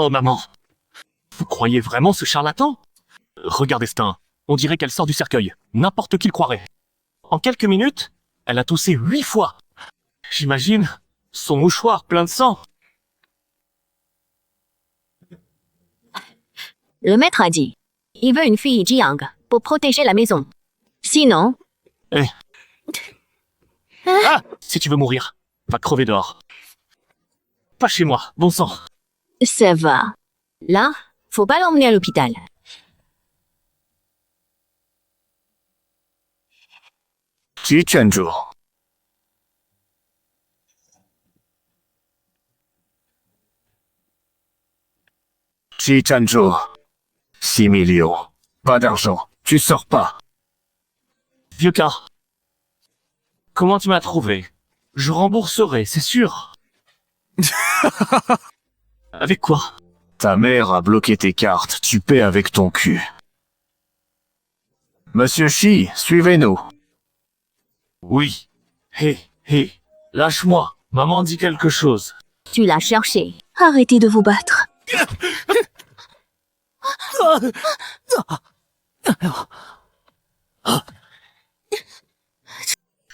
Oh maman, vous croyez vraiment ce charlatan? Regardez Stein, on dirait qu'elle sort du cercueil. N'importe qui le croirait. En quelques minutes, elle a toussé 8 fois. J'imagine son mouchoir plein de sang. Le maître a dit, il veut une fille Jiang pour protéger la maison. Sinon... Ah, si tu veux mourir, va crever dehors. Pas chez moi, bon sang. Ça va. Là, faut pas l'emmener à l'hôpital. Ji Chenju. Ji Chenju. 6 millions. Pas d'argent. Tu sors pas. Vieux cas. Comment tu m'as trouvé? Je rembourserai, c'est sûr. Avec quoi? Ta mère a bloqué tes cartes. Tu paies avec ton cul. Monsieur Shi, suivez-nous. Oui. Hé, hé, lâche-moi. Maman dit quelque chose. Tu l'as cherché. Arrêtez de vous battre.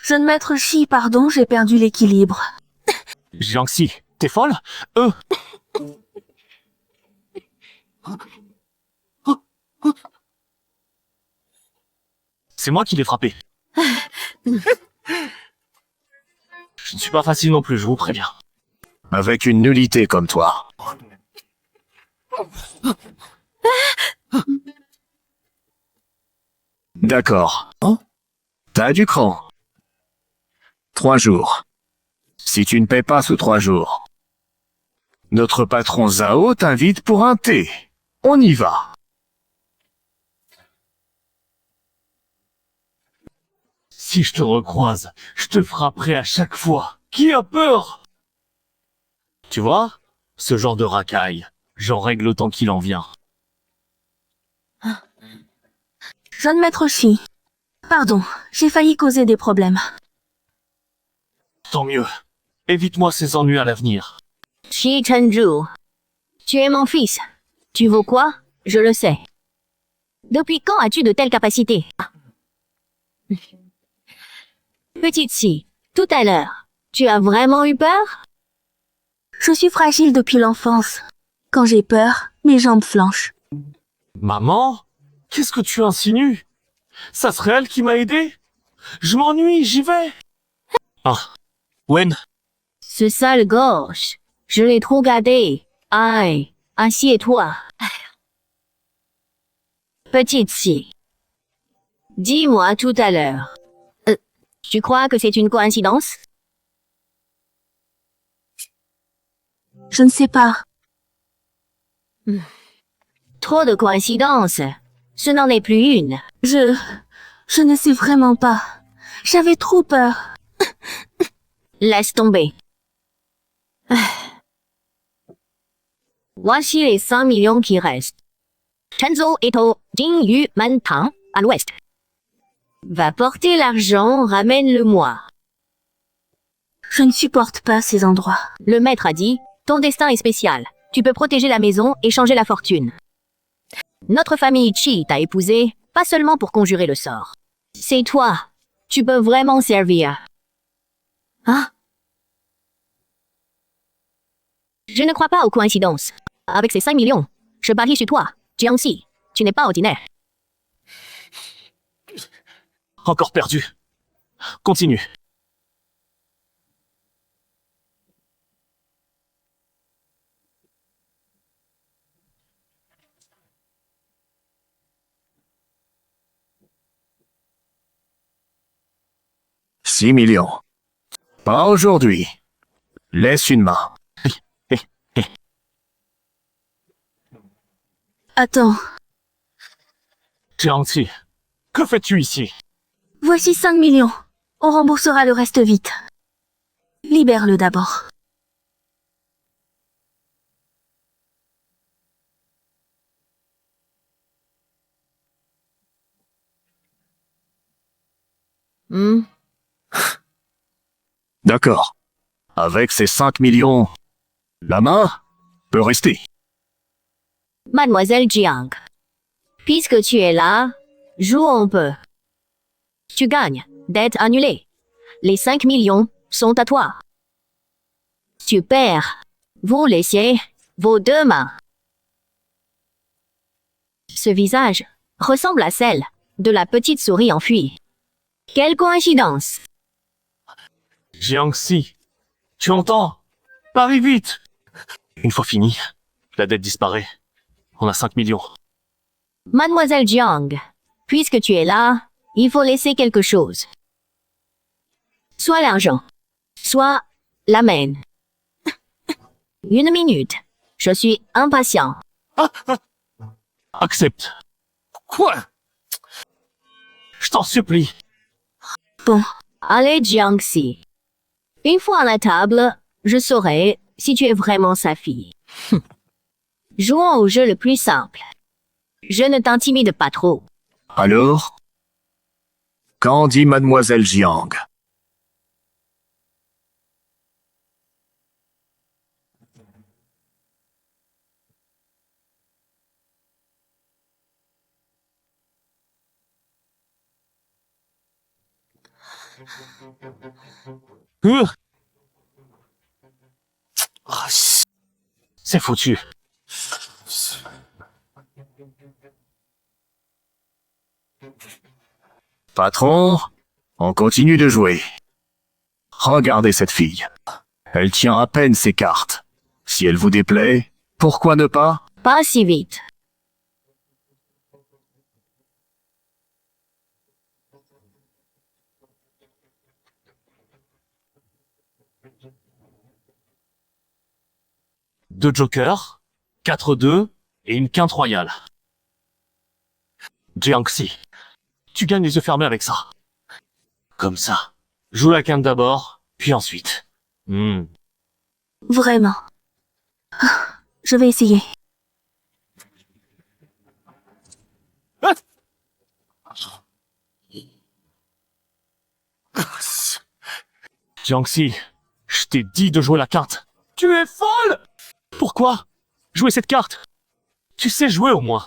Jeune maître Shi, pardon, j'ai perdu l'équilibre. Jiangxi, t'es folle? C'est moi qui l'ai frappé. Je ne suis pas facile non plus, je vous préviens. Avec une nullité comme toi. D'accord. T'as du cran. 3 jours. Si tu ne paies pas sous 3 jours, notre patron Zhao t'invite pour un thé. On y va. Si je te recroise, je te frapperai à chaque fois. Qui a peur? Tu vois, ce genre de racaille, j'en règle autant qu'il en vient. Jeune maître Shi, pardon, j'ai failli causer des problèmes. Tant mieux. Évite-moi ces ennuis à l'avenir. Shi Chenju, tu es mon fils. Tu vaux quoi? Je le sais. Depuis quand as-tu de telles capacités? Petite Shi, tout à l'heure, tu as vraiment eu peur? Je suis fragile depuis l'enfance. Quand j'ai peur, mes jambes flanchent. Maman? Qu'est-ce que tu insinues? Ça serait elle qui m'a aidé? Je m'ennuie, j'y vais. Ah, Wen, Ce sale gauche, je l'ai trop gardé. Aïe, assieds-toi. Petite Shi, dis-moi tout à l'heure. Tu crois que c'est une coïncidence? Je ne sais pas. Trop de coïncidences. Ce n'en est plus une. Je ne sais vraiment pas. J'avais trop peur. Laisse tomber. Voici les 5 millions qui restent. Chenzhou est au Jingyu Mantang, à l'ouest. Va porter l'argent, ramène-le-moi. Je ne supporte pas ces endroits. Le maître a dit, ton destin est spécial. Tu peux protéger la maison et changer la fortune. Notre famille Chi t'a épousé, pas seulement pour conjurer le sort. C'est toi. Tu peux vraiment servir. Hein? Je ne crois pas aux coïncidences. Avec ces 5 millions, je parie sur toi, Jiangxi. Tu n'es pas ordinaire. encore perdu. Continue. « 6 millions. Pas aujourd'hui. Laisse une main. Attends, Jiangxi, que fais-tu ici? voici 5 millions. On remboursera le reste vite. Libère-le d'abord. D'accord. Avec ces 5 millions, la main peut rester. Mademoiselle Jiang. Puisque tu es là, jouons un peu. Tu gagnes. Dette annulée. Les 5 millions sont à toi. Tu perds. Vous laissiez vos 2 mains. Ce visage ressemble à celle de la petite souris enfuie. Quelle coïncidence! Jiangxi, tu entends? Parie vite! Une fois fini, la dette disparaît. On a 5 millions. Mademoiselle Jiang, puisque tu es là, il faut laisser quelque chose. Soit l'argent, soit la main. 1 minute. Je suis impatient. Accepte. Quoi? Je t'en supplie. Bon, allez Jiangxi. Une fois à la table, je saurai si tu es vraiment sa fille. Jouons au jeu le plus simple. Je ne t'intimide pas trop. Alors? Qu'en dit Mademoiselle Jiang? C'est foutu. Patron, on continue de jouer. Regardez cette fille. Elle tient à peine ses cartes. Si elle vous déplaît, pourquoi ne pas? Pas si vite. Deux jokers, 4-2 et une quinte royale. Jiangxi, tu gagnes les yeux fermés avec ça. Comme ça. Joue la quinte d'abord, puis ensuite. Vraiment. Je vais essayer. Jiangxi, je t'ai dit de jouer la carte. Tu es folle! Pourquoi jouer cette carte? Tu sais jouer au moins.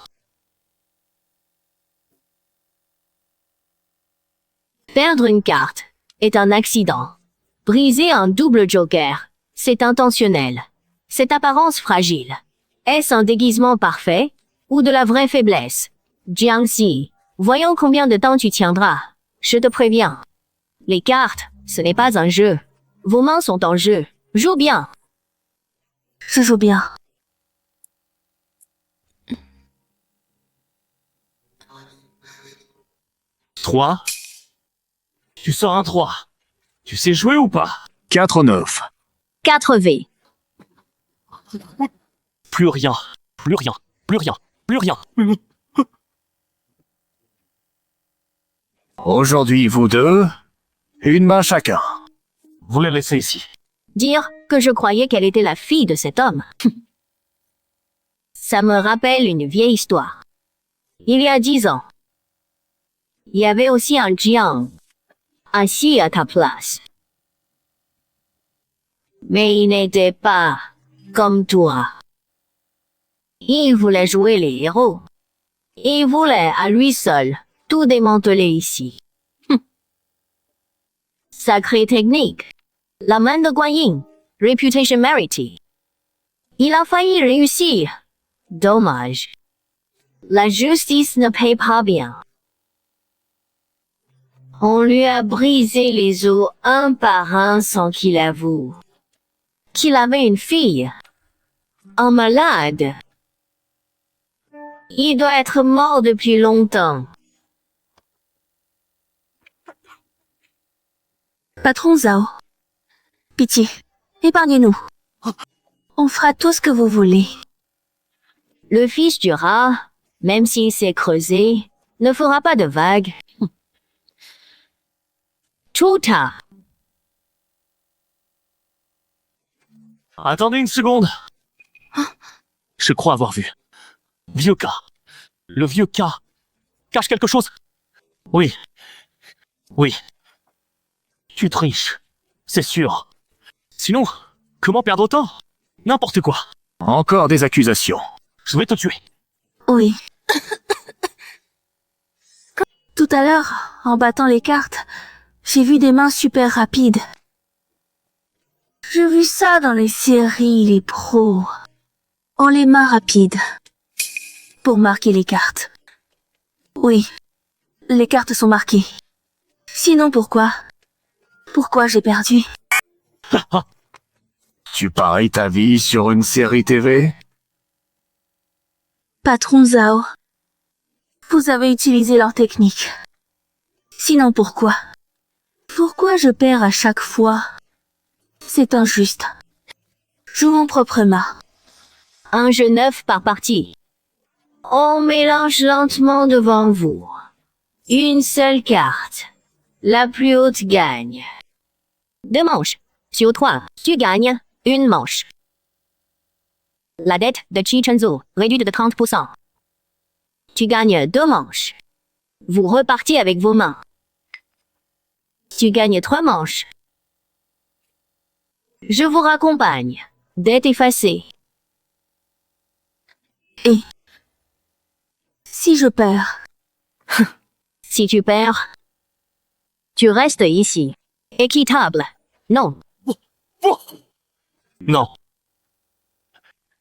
Perdre une carte est un accident. Briser un double joker, c'est intentionnel. Cette apparence fragile, est-ce un déguisement parfait ou de la vraie faiblesse? Jiangxi, voyons combien de temps tu tiendras. Je te préviens. Les cartes, ce n'est pas un jeu. Vos mains sont en jeu. Joue bien. Je joue bien. Trois. Tu sors un 3. Tu sais jouer ou pas? 4-9. 4V. Plus rien. Plus rien. Plus rien. Plus rien. Aujourd'hui, vous deux, une main chacun. Vous les laissez ici. Dire que je croyais qu'elle était la fille de cet homme. Ça me rappelle une vieille histoire. Il y a 10 ans, il y avait aussi un Jiang assis à ta place. Mais il n'était pas comme toi. Il voulait jouer les héros. Il voulait à lui seul tout démanteler ici. Sacrée technique. La main de Guan Yin. Reputation mérité. Il a failli réussir. Dommage. La justice ne paye pas bien. On lui a brisé les os un par un sans qu'il avoue qu'il avait une fille. Un malade. Il doit être mort depuis longtemps. Patron Zhao. Pitié, épargnez-nous. On fera tout ce que vous voulez. Le fils du rat, même s'il s'est creusé, ne fera pas de vagues. Chuta. Attendez une seconde. Je crois avoir vu. Vieux cas. Le vieux cas cache quelque chose. Oui. Oui. Tu triches. C'est sûr. Sinon, comment perdre autant? N'importe quoi. Encore des accusations. Je vais te tuer. Oui. Tout à l'heure, en battant les cartes, j'ai vu des mains super rapides. J'ai vu ça dans les séries, les pros. Ont les mains rapides. Pour marquer les cartes. Oui. Les cartes sont marquées. Sinon pourquoi? Pourquoi j'ai perdu? Tu paries ta vie sur une série TV? Patron Zhao. Vous avez utilisé leur technique. Sinon pourquoi? Pourquoi je perds à chaque fois? C'est injuste. Jouons proprement. Un jeu 9 par partie. On mélange lentement devant vous. Une seule carte. La plus haute gagne. 2 manches. Sur 3, tu gagnes une manche. La dette de Qi Chenzhou réduite de 30%. Tu gagnes 2 manches. Vous repartez avec vos mains. Tu gagnes 3 manches. Je vous raccompagne. Dette effacée. Et si je perds? Si tu perds, tu restes ici. Équitable. Non. Non.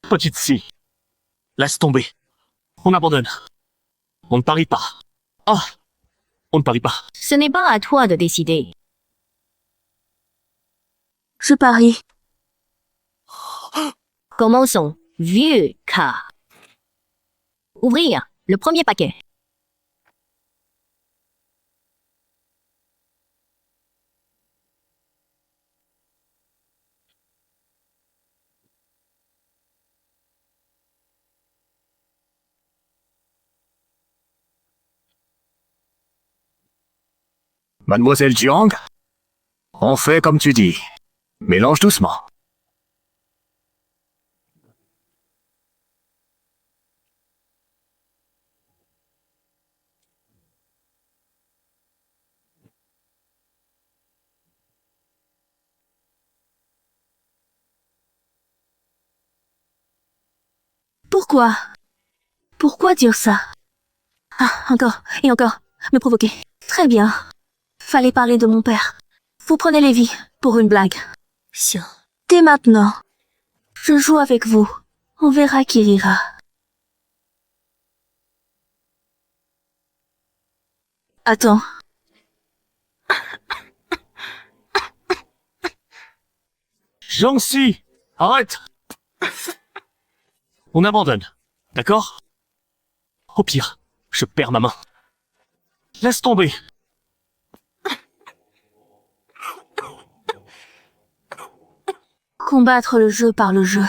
Petite scie. Laisse tomber. On abandonne. On ne parie pas. Ah, on ne parie pas. Ce n'est pas à toi de décider. Je parie. Commençons. Vieux cas. Ouvrir le premier paquet. Mademoiselle Jiang? On fait comme tu dis. Mélange doucement. Pourquoi? Pourquoi dire ça? Ah, encore et encore. Me provoquer. Très bien. Fallait parler de mon père. Vous prenez les vies pour une blague. Dès maintenant. Je joue avec vous. On verra qui rira. Attends. Jiangxi, arrête. On abandonne. D'accord? Au pire, je perds ma main. Laisse tomber. Combattre le jeu par le jeu.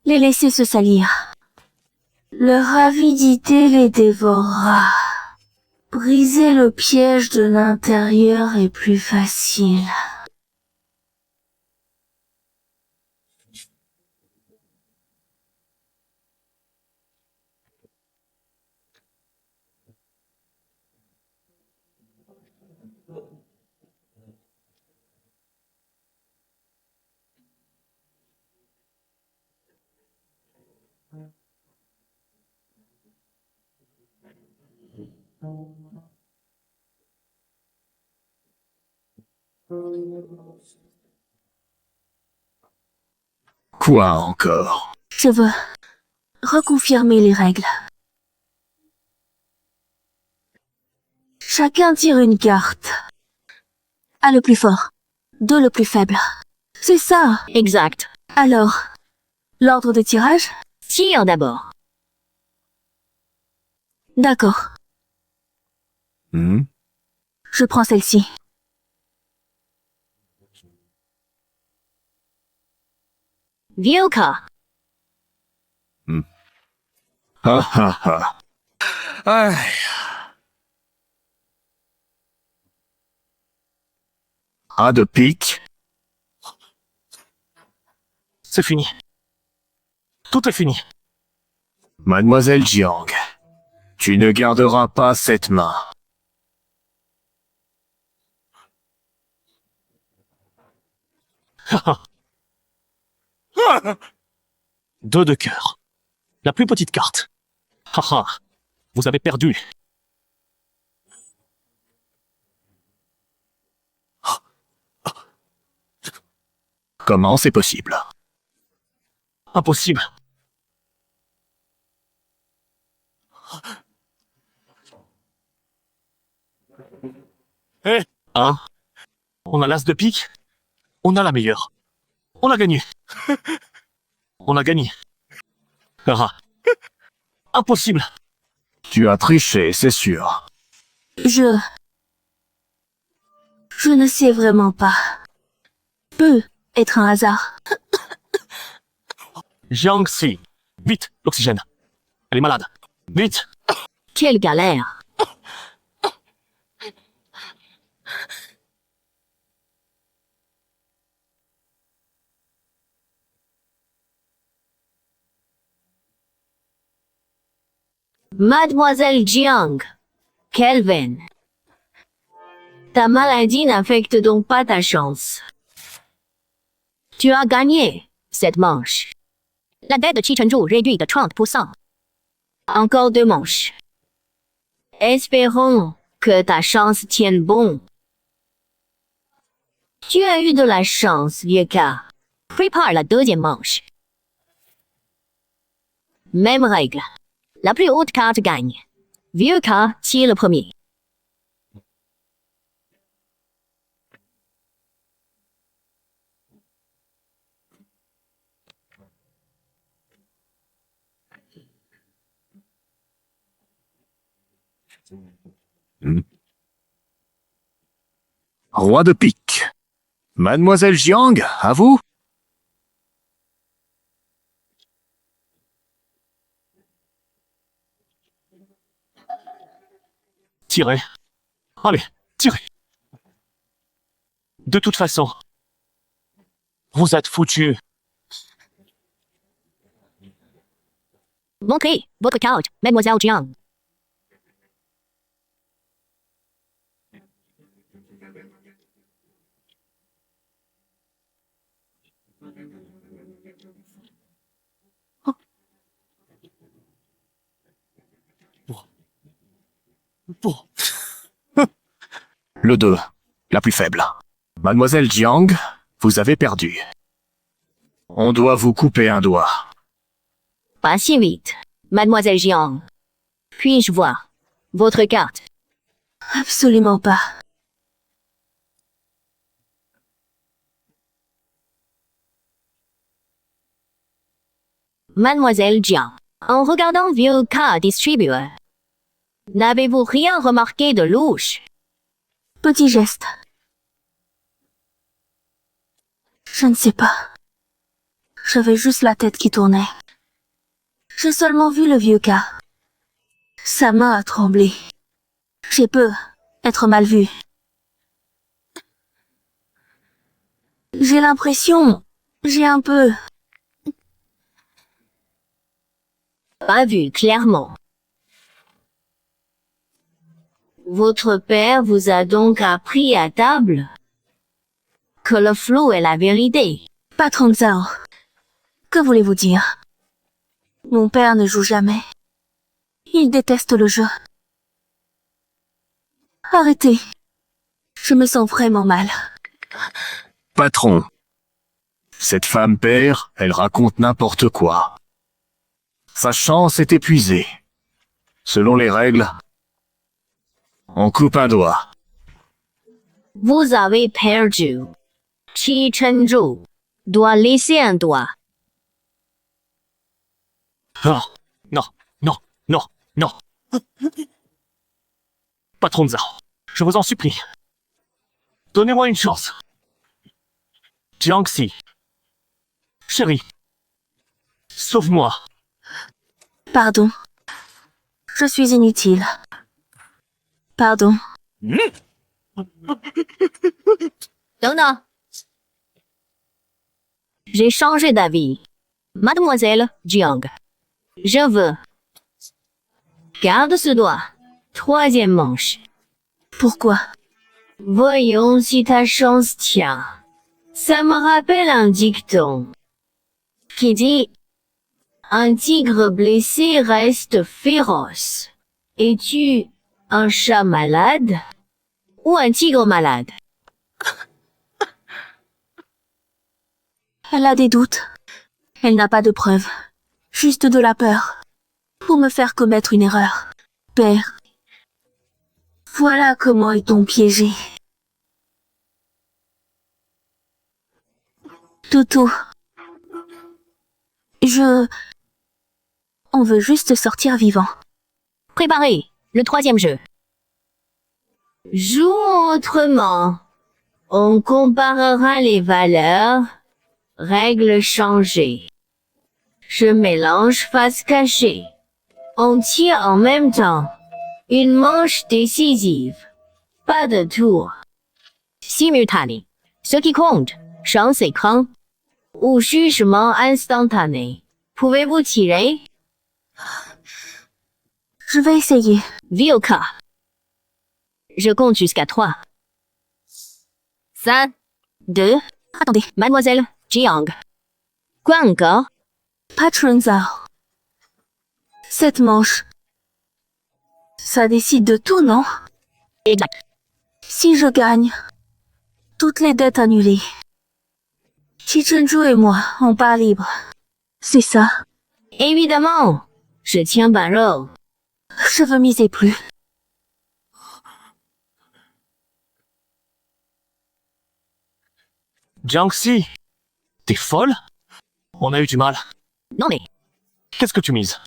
Les laisser se salir. Leur avidité les dévorera. Briser le piège de l'intérieur est plus facile. Quoi encore? Je veux reconfirmer les règles. Chacun tire une carte. Un le plus fort, 2 le plus faible. C'est ça. Exact. Alors, l'ordre de tirage? Tire d'abord. D'accord. Je prends celle-ci. Vieux cas. Ha ha ha. Aïe. As de pique? C'est fini. Tout est fini. Mademoiselle Jiang, tu ne garderas pas cette main. Deux de cœur. La plus petite carte. Haha, vous avez perdu. Comment c'est possible? Impossible. Hein? On a l'as de pique. On a la meilleure. On a gagné. On a gagné. Ah. Impossible. Tu as triché, c'est sûr. Je ne sais vraiment pas. Peut être un hasard. Jiangxi. Vite, l'oxygène. Elle est malade. Vite. Quelle galère. Mademoiselle Jiang, Kelvin, ta maladie n'affecte donc pas ta chance. Tu as gagné cette manche. La dette de Qi Chenzhu réduit de 30%. Encore 2 manches. Espérons que ta chance tienne bon. Tu as eu de la chance, vieux cas. Prépare la 2e manche. Même règle. La plus haute carte gagne. Vieux cas tire le premier. Roi de pique. Mademoiselle Jiang, à vous? Tirez. Allez, tirez. De toute façon, vous êtes foutus. Montrez votre carte, Mademoiselle Jiang. Le 2, la plus faible. Mademoiselle Jiang, vous avez perdu. On doit vous couper un doigt. Pas si vite, Mademoiselle Jiang. Puis-je voir votre carte? Absolument pas. Mademoiselle Jiang, en regardant vieux cas distribueur, n'avez-vous rien remarqué de louche? Petit geste. Je ne sais pas. J'avais juste la tête qui tournait. J'ai seulement vu le vieux cas. Sa main a tremblé. J'ai peur être mal vue. J'ai l'impression... J'ai un peu... Pas vu clairement. Votre père vous a donc appris à table que le flou est la vérité. Patron Zhao, que voulez-vous dire? Mon père ne joue jamais. Il déteste le jeu. Arrêtez. Je me sens vraiment mal. Patron. Cette femme père, elle raconte n'importe quoi. Sa chance est épuisée. Selon les règles, on coupe un doigt. Vous avez perdu. Qi Chenzhu doit laisser un doigt. Ah, non, non, non, non. Patron Zhao, je vous en supplie. Donnez-moi une chance. Jiangxi. Chérie. Sauve-moi. Pardon. Je suis inutile. Pardon. Donna. J'ai changé d'avis. Mademoiselle Jiang. Je veux. Garde ce doigt. 3e manche. Pourquoi? Voyons si ta chance tient. Ça me rappelle un dicton qui dit Un tigre blessé reste féroce. Es-tu un chat malade ou un tigre malade? Elle a des doutes. Elle n'a pas de preuves. Juste de la peur. Pour me faire commettre une erreur. Père. Voilà comment ils t'ont piégé. Toutou. On veut juste sortir vivant. Préparez le troisième jeu. Jouons autrement. On comparera les valeurs. Règles changées. Je mélange face cachée. On tire en même temps. Une manche décisive. Pas de tour. Simultané. Ce qui compte, chance écran. Ou jugement instantané. Pouvez-vous tirer? Je vais essayer. Vie au cas. Je compte jusqu'à 3. 3, 2, Attendez. Mademoiselle Jiang. Quoi encore? Patron Zhao. Cette manche. Ça décide de tout, non? Exact. Si je gagne, toutes les dettes annulées. Chi Chenju et moi, on part libre. C'est ça. Évidemment. Je tiens barreau. Je veux miser plus. Jiangxi, t'es folle? On a eu du mal. Non mais, Qu'est-ce que tu mises?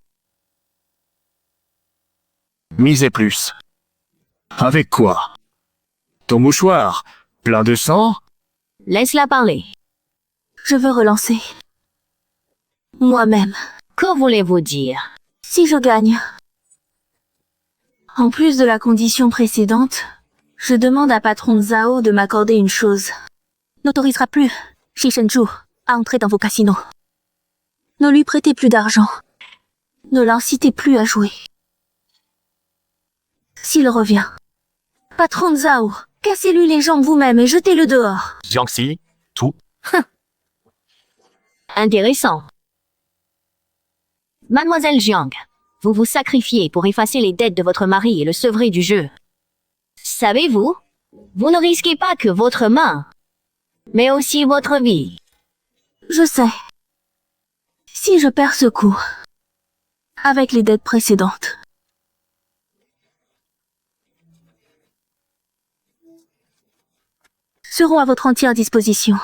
Misez plus. Avec quoi? Ton mouchoir, plein de sang? laisse-la parler. Je veux relancer. Moi-même. Que voulez-vous dire? Si je gagne. En plus de la condition précédente, je demande à Patron Zhao de m'accorder une chose. N'autorisera plus Shi Shenju à entrer dans vos casinos. Ne lui prêtez plus d'argent. Ne l'incitez plus à jouer. S'il revient, Patron Zhao, cassez-lui les jambes vous-même et jetez-le dehors. Jiangxi, tout. Intéressant. Mademoiselle Jiang, vous vous sacrifiez pour effacer les dettes de votre mari et le sevrer du jeu. Savez-vous, vous ne risquez pas que votre main, mais aussi votre vie. Je sais. Si je perds ce coup, avec les dettes précédentes, seront à votre entière disposition.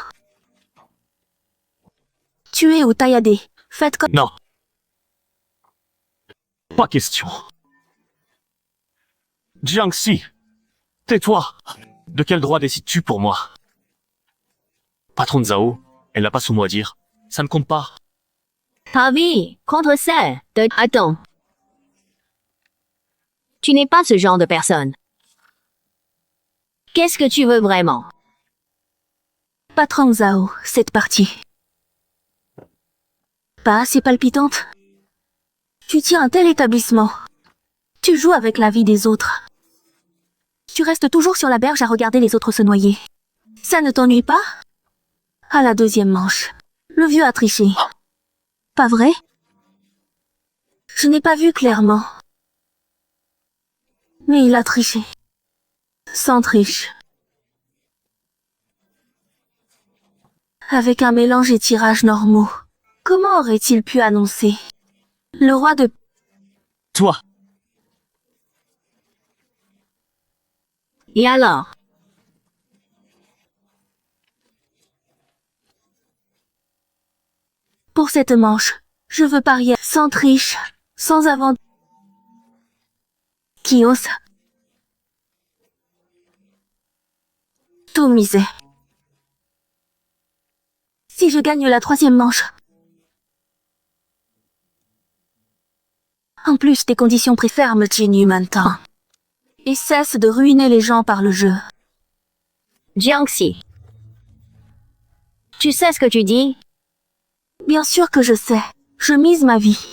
Tuez ou tailladez, faites comme... Non. Pas question. Jiangxi, tais-toi. De quel droit décides-tu pour moi? Patron Zhao, elle n'a pas son mot à dire. Ça ne compte pas. Ta vie contre celle de... Attends. Tu n'es pas ce genre de personne. Qu'est-ce que tu veux vraiment? Patron Zhao, cette partie. Pas assez palpitante? Tu tiens un tel établissement. Tu joues avec la vie des autres. Tu restes toujours sur la berge à regarder les autres se noyer. Ça ne t'ennuie pas? À la deuxième manche, le vieux a triché. Pas vrai? Je n'ai pas vu clairement. Mais il a triché. Sans triche. Avec un mélange et tirage normaux, comment aurait-il pu annoncer? Le roi de... Toi, Et alors? Pour cette manche, je veux parier sans triche, sans avant... Qui ose? Tout miser. Si je gagne la troisième manche. En plus des conditions préfermes Jinyu maintenant. Et cesse de ruiner les gens par le jeu. Jiangxi. Tu sais ce que tu dis? Bien sûr que je sais. Je mise ma vie.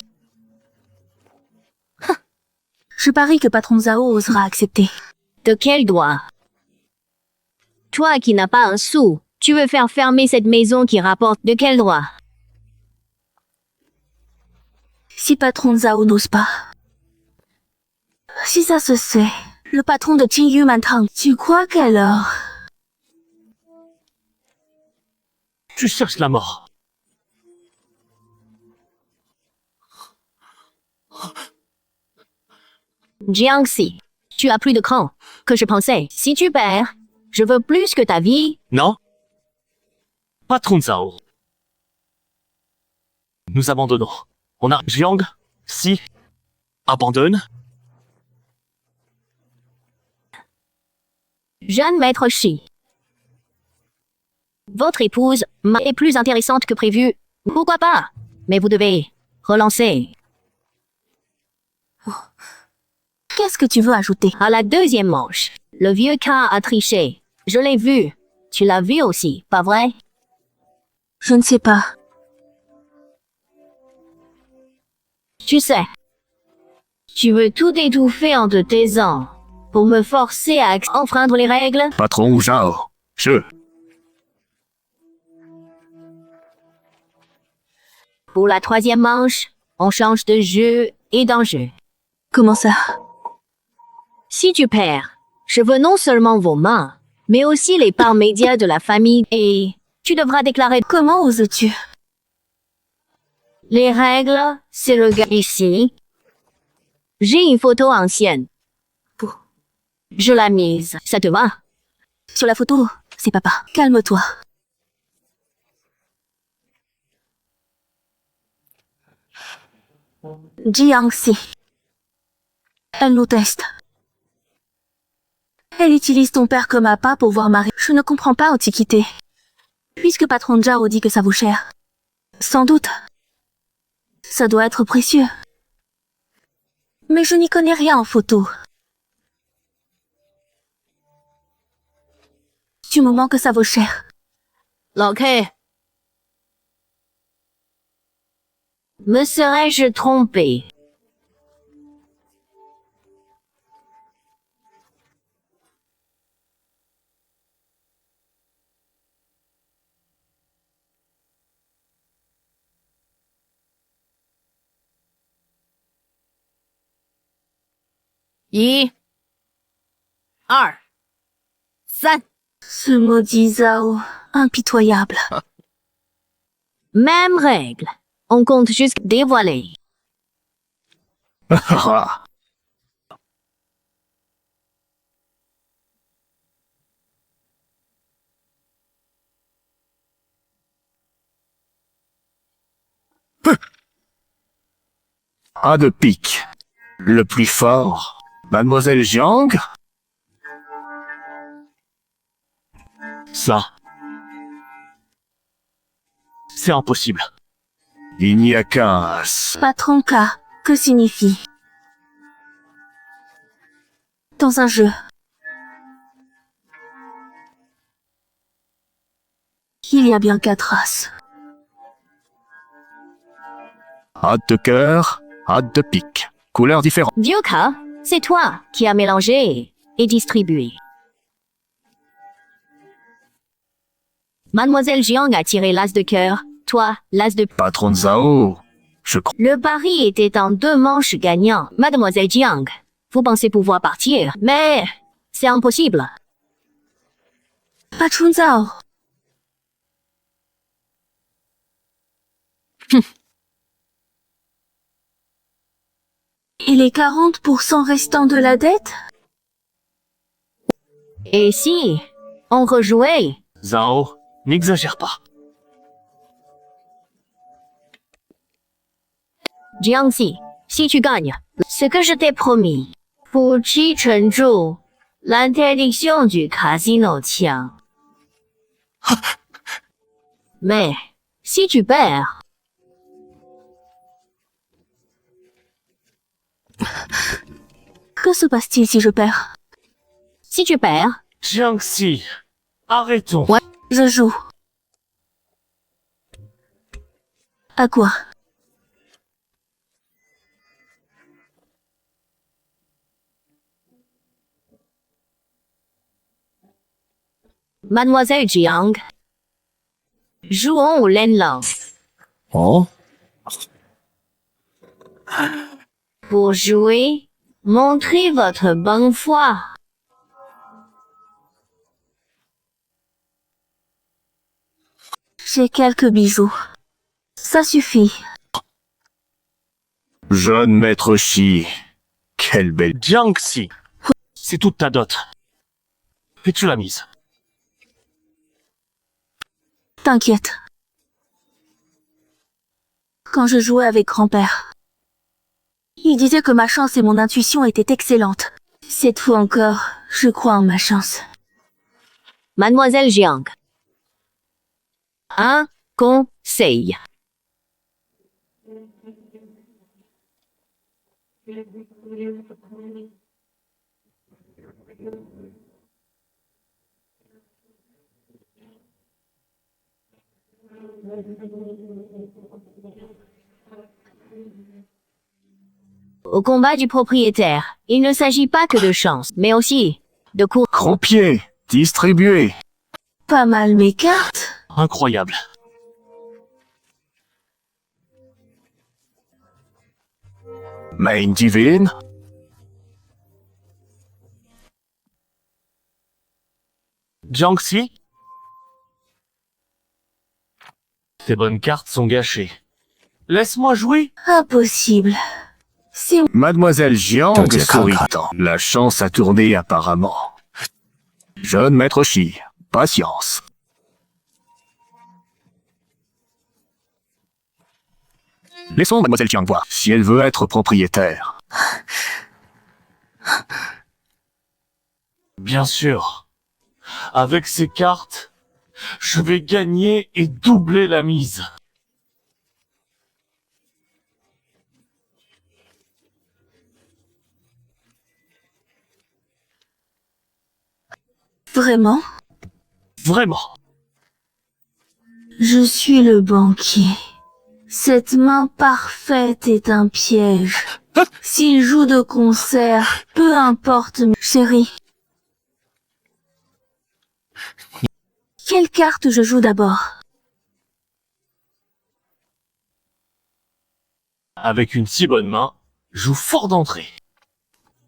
Je parie que Patron Zhao osera accepter. De quel droit? Toi qui n'as pas un sou, tu veux faire fermer cette maison qui rapporte de quel droit? Si patron Zhao n'ose pas. Si ça se sait, le patron de Qingyu Mantang, tu crois qu'alors... Tu cherches la mort. Jiangxi, tu as plus de cran que je pensais. Si tu perds, je veux plus que ta vie. Non. Patron Zhao. Nous abandonnons. On a Jiang, si, abandonne. Jeune maître Shi. Votre épouse est plus intéressante que prévu. Pourquoi pas? Mais vous devez relancer. Qu'est-ce que tu veux ajouter? À la deuxième manche, le vieux K a triché. Je l'ai vu. Tu l'as vu aussi, pas vrai? Je ne sais pas. Tu sais, tu veux tout étouffer en te taisant pour me forcer à enfreindre les règles? Patron Zhao, je... Pour la troisième manche, on change de jeu et d'enjeu. Comment ça? Si tu perds, je veux non seulement vos mains, mais aussi les parts médias de la famille et tu devras déclarer. Comment oses-tu? Les règles, c'est le gars ici. J'ai une photo ancienne. Je l'ai mise. Ça te va? Sur la photo, c'est papa. Calme-toi. Jiangxi. Elle nous teste. Elle utilise ton père comme appât pour voir Marie. Je ne comprends pas, Antiquité. Puisque patron Zhao dit que ça vaut cher. Sans doute. Ça doit être précieux. Mais je n'y connais rien en photo. Du moment que ça vaut cher. Ok. Me serais-je trompé? Un, deux, trois. Ce maudit Zhao, impitoyable. Même règle. On compte jusqu'à dévoiler. A de pique. Le plus fort, Mademoiselle Jiang? Ça. C'est impossible. Il n'y a qu'un as. Patron K, que signifie? Dans un jeu. Il y a bien 4 as. As de cœur, as de pique. Couleurs différentes. Vieux cas, c'est toi qui as mélangé et distribué. Mademoiselle Jiang a tiré l'as de cœur, toi, l'as de... Patron Zhao, je crois. Le pari était en 2 manches gagnants. Mademoiselle Jiang, vous pensez pouvoir partir, mais c'est impossible. Patron Zhao. Et les 40% restants de la dette? Et si on rejouait? Zhao, n'exagère pas. Jiangxi, si tu gagnes, ce que je t'ai promis, Fuji Chenju, l'interdiction du casino tient. Mais, si tu perds... Que se passe-t-il si je perds? Si tu perds, Jiangxi, arrêtons. Ouais. Je joue. À quoi? Mademoiselle Jiang, jouons au Lenlong. Oh? Pour jouer, montrez votre bonne foi. J'ai quelques bijoux. Ça suffit. Jeune maître Shi, quelle belle... Jiangxi, c'est toute ta dot. Fais-tu la mise? T'inquiète. Quand je jouais avec grand-père, il disait que ma chance et mon intuition étaient excellentes. Cette fois encore, je crois en ma chance. Mademoiselle Jiang. Un conseil. Au combat du propriétaire, il ne s'agit pas que de chance, mais aussi de cours. Croupier, distribué. Pas mal mes cartes. Incroyable. Main divine. Jiangxi? Tes bonnes cartes sont gâchées. Laisse-moi jouer. Impossible. C'est Mademoiselle Jiang sourit. La chance a tourné apparemment. Jeune maître Shi, patience. Laissons Mademoiselle Jiang voir si elle veut être propriétaire. Bien sûr. Avec ces cartes, je vais gagner et doubler la mise. vraiment. Vraiment. Je suis le banquier. Cette main parfaite est un piège. S'il joue de concert, peu importe, chérie. Quelle carte je joue d'abord? Avec une si bonne main, joue fort d'entrée.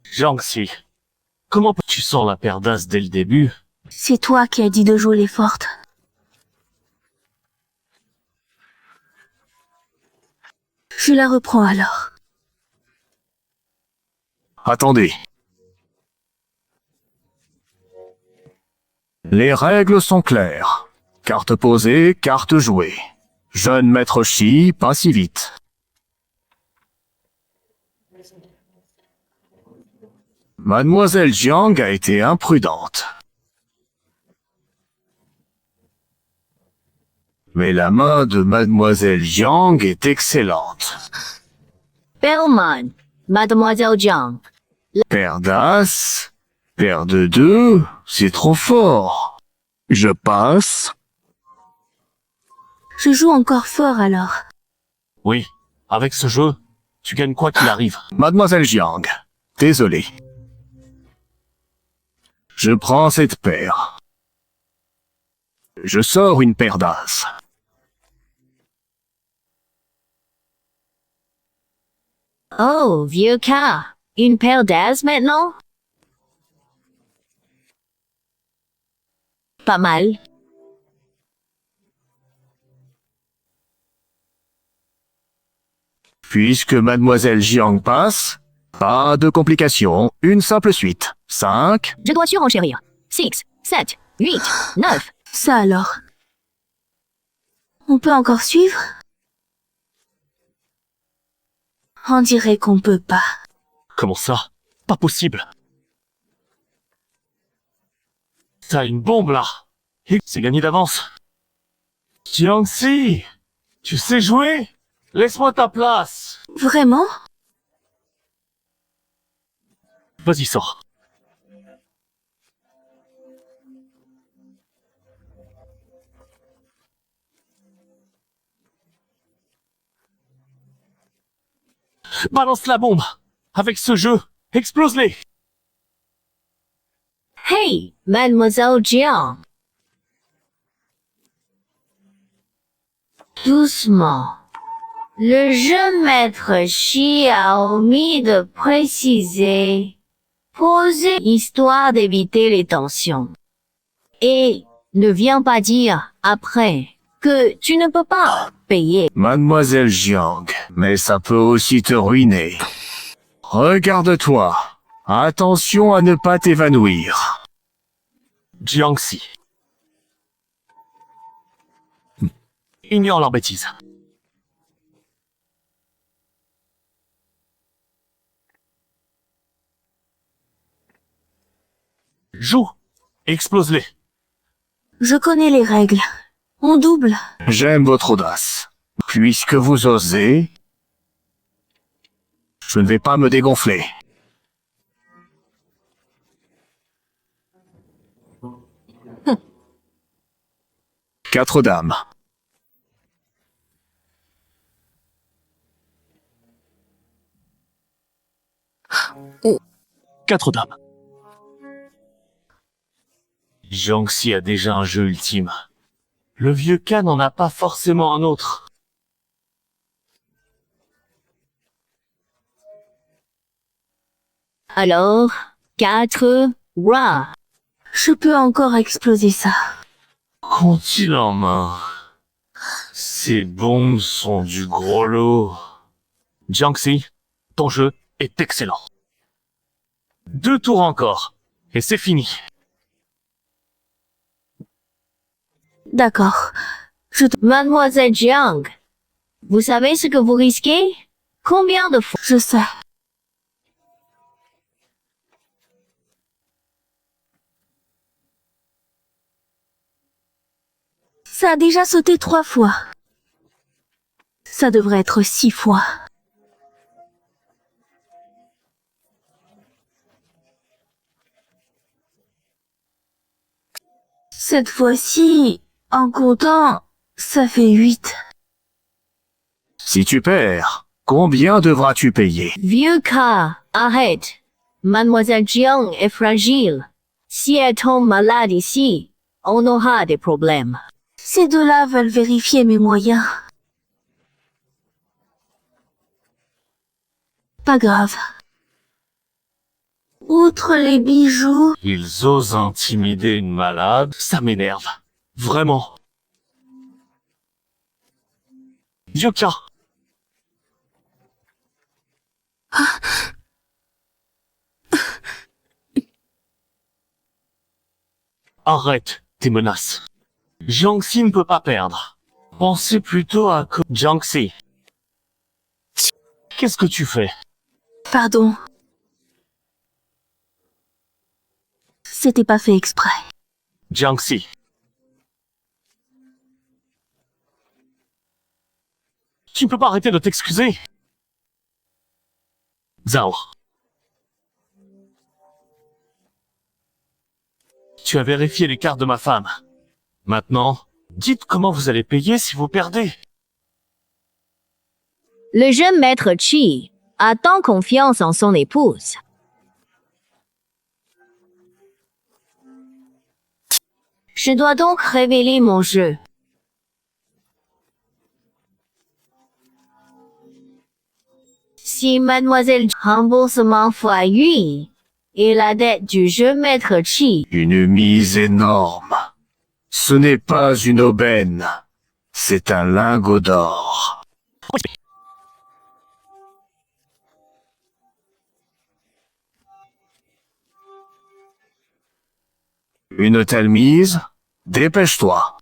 Jiangxi, comment tu sens la paire d'as dès le début? C'est toi qui as dit de jouer les fortes. Je la reprends alors. Attendez. Les règles sont claires. Carte posée, carte jouée. Jeune maître Shi, pas si vite. Mademoiselle Jiang a été imprudente. Mais la main de Mademoiselle Jiang est excellente. Bellman, Mademoiselle Jiang. Paire d'as, paire de deux, c'est trop fort. Je passe. Je joue encore fort alors. Oui, avec ce jeu, tu gagnes quoi qu'il arrive. Mademoiselle Jiang, désolé. Je prends cette paire. Je sors une paire d'as. Oh, vieux cas. Une paire d'as maintenant? Pas mal. Puisque Mademoiselle Jiang passe, pas de complications, une simple suite. 5. Je dois surenchérir. 6, 7, 8, 9. Ça alors. On peut encore suivre? On dirait qu'on peut pas. Comment ça? Pas possible. T'as une bombe là. Et c'est gagné d'avance. Jiangxi, tu sais jouer? Laisse-moi ta place. Vraiment? Vas-y, sors. Balance la bombe. Avec ce jeu, explose-les. Hey, Mademoiselle Jiang. Doucement. Le jeune maître Shi a omis de préciser, poser histoire d'éviter les tensions. Et ne viens pas dire, après, que tu ne peux pas payer. Mademoiselle Jiang, mais ça peut aussi te ruiner. Regarde-toi. Attention à ne pas t'évanouir. Jiangxi. Ignore leurs bêtises. Joue. Explose-les. Je connais les règles. On double. J'aime votre audace. Puisque vous osez, je ne vais pas me dégonfler. Quatre dames. Quatre dames. Jiangxi a déjà un jeu ultime. Le vieux Khan n'en a pas forcément un autre. Alors, 4 rois. Je peux encore exploser ça. Qu'ont-ils en main? Ces bombes sont du gros lot. Jiangxi, ton jeu est excellent. 2 tours encore, et c'est fini. D'accord. Mademoiselle Jiang, vous savez ce que vous risquez? Combien de fois? Je sais. Ça a déjà sauté 3 fois. Ça devrait être 6 fois. Cette fois-ci, en comptant, ça fait 8. Si tu perds, combien devras-tu payer? Vieux cas, arrête. Mademoiselle Jiang est fragile. Si elle tombe malade ici, on aura des problèmes. Ces deux-là veulent vérifier mes moyens. Pas grave. Outre les bijoux, Ils osent intimider une malade, ça m'énerve. Vraiment. Vieux Khan. Arrête tes menaces. Jiangxi ne peut pas perdre. Pensez plutôt à Jiangxi. Qu'est-ce que tu fais? pardon. C'était pas fait exprès. Jiangxi. Tu ne peux pas arrêter de t'excuser. Zhao. Tu as vérifié les cartes de ma femme. Maintenant, dites comment vous allez payer si vous perdez. Le jeune maître Qi a tant confiance en son épouse. Je dois donc révéler mon jeu. Si mademoiselle remboursement fois 8 et la dette du jeune maître Qi, Une mise énorme. Ce n'est pas une aubaine. C'est un lingot d'or. Une telle mise? Dépêche-toi.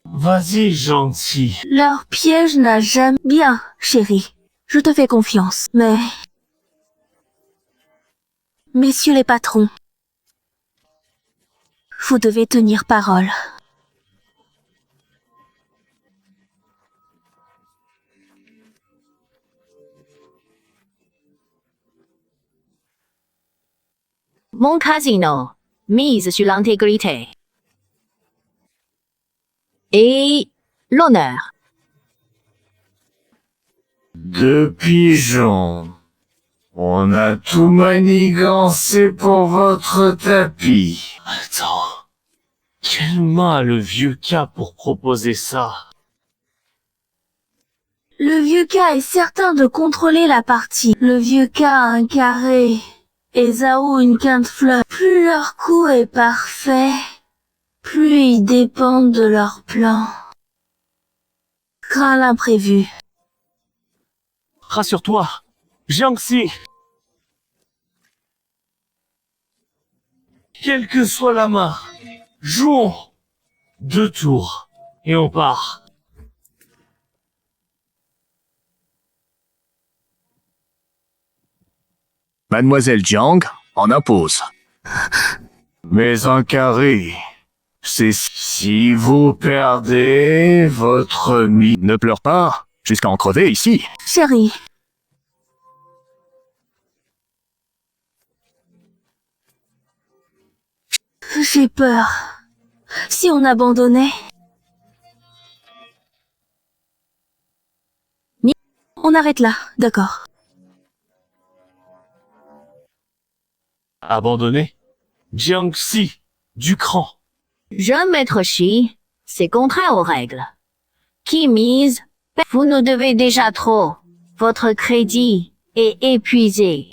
Vas-y, gentil. Leur piège n'a jamais... Bien, chérie. Je te fais confiance, mais... Messieurs les patrons, vous devez tenir parole. mon casino mise sur l'intégrité et l'honneur. Deux pigeons. On a tout manigancé pour votre tapis. Attends. Quelle main a le vieux K pour proposer ça? Le vieux K est certain de contrôler la partie. Le vieux K a un carré et Zhao une quinte fleur. Plus leur coup est parfait, plus ils dépendent de leur plan. Crains l'imprévu. Rassure-toi, Jiangxi. Quelle que soit la main, jouons 2 tours et on part. Mademoiselle Jiang en impose. Mais un carré, c'est si vous perdez votre mi... Ne pleure pas, jusqu'à en crever ici. Chérie, j'ai peur. Si on abandonnait... On arrête là, d'accord. Abandonné. Jiangxi, du cran. Jeune maître Shi, c'est contraire aux règles. Qui mise? Vous nous devez déjà trop. Votre crédit est épuisé.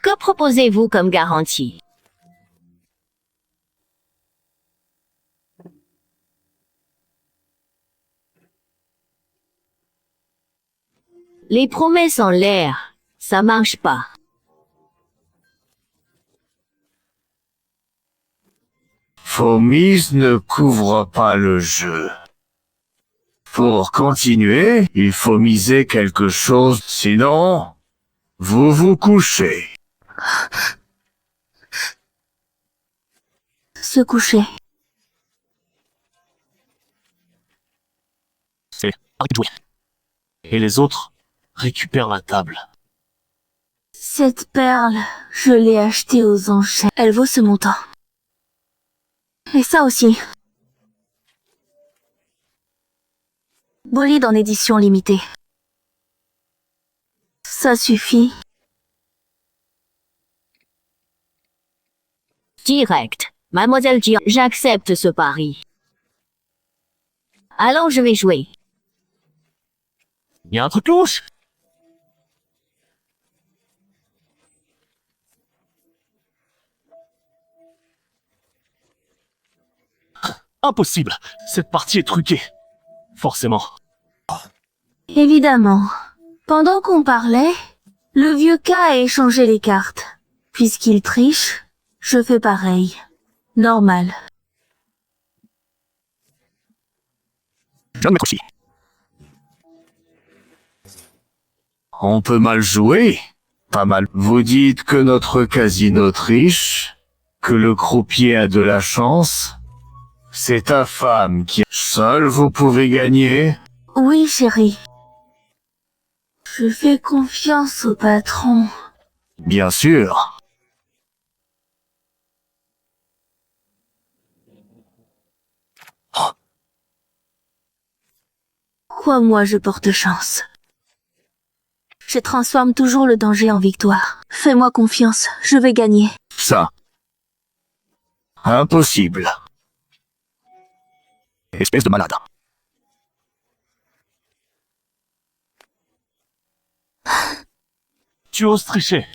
Que proposez-vous comme garantie? Les promesses en l'air, ça marche pas. Vos mises ne couvrent pas le jeu. Pour continuer, il faut miser quelque chose, sinon, vous vous couchez. Se coucher. C'est arrête de jouer. Et les autres récupèrent la table. Cette perle, je l'ai achetée aux enchères. Elle vaut ce montant. Et ça aussi. Bolide en édition limitée. Ça suffit. Direct. Mademoiselle Jiang, j'accepte ce pari. Alors je vais jouer. Il y a un truc louche. Impossible. Cette partie est truquée. Forcément. Évidemment. Pendant qu'on parlait, le vieux K a échangé les cartes. Puisqu'il triche, je fais pareil. Normal. Jeune maître Shi. On peut mal jouer. Pas mal. Vous dites que notre casino triche, que le croupier a de la chance. C'est ta femme qui... Seul vous pouvez gagner. Oui, chérie. Je fais confiance au patron. Bien sûr. Crois-moi, je porte chance. Je transforme toujours le danger en victoire. Fais-moi confiance, je vais gagner. Ça. Impossible. Espèce de malade. Tu oses tricher.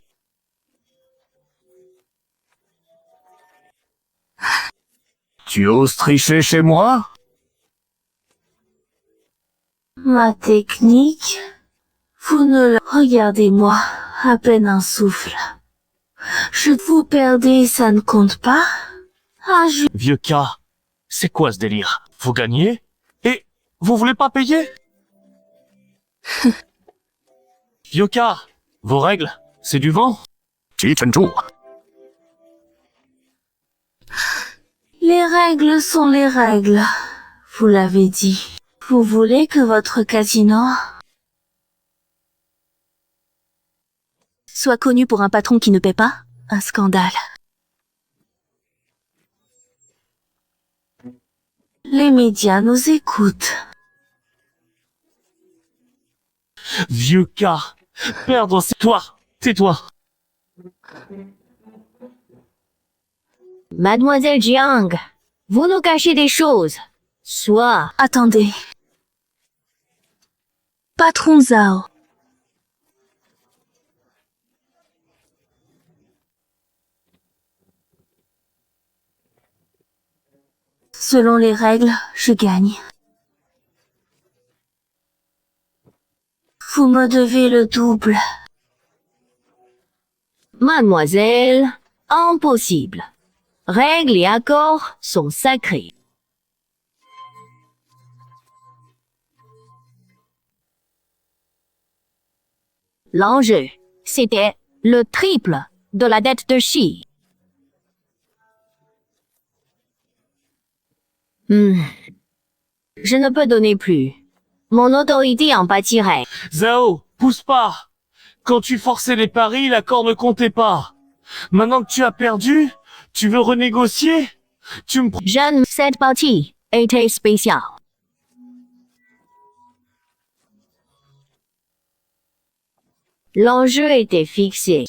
Tu oses tricher chez moi? Ma technique, vous ne la... Regardez-moi, à peine un souffle. Je vous perdez, ça ne compte pas? Ah, Vieux K, c'est quoi ce délire? Vous gagnez et vous voulez pas payer? Vieux K, vos règles, c'est du vent? Chi Chen-chu. Les règles sont les règles. Vous l'avez dit. Vous voulez que votre casino soit connu pour un patron qui ne paie pas? Un scandale. Les médias nous écoutent. Vieux K, perdre c'est toi. Tais-toi. Mademoiselle Jiang, Vous nous cachez des choses. Soit. Attendez. Patron Zhao. Selon les règles, je gagne. Vous me devez le double. Mademoiselle, impossible. Règles et accords sont sacrés. L'enjeu, c'était le triple de la dette de Shi. Je ne peux donner plus. Mon autorité en pâtirait. Zhao, pousse pas. Quand tu forçais les paris, l'accord ne comptait pas. Maintenant que tu as perdu, tu veux renégocier? Tu me... Jeune, cette partie était spéciale. L'enjeu était fixé.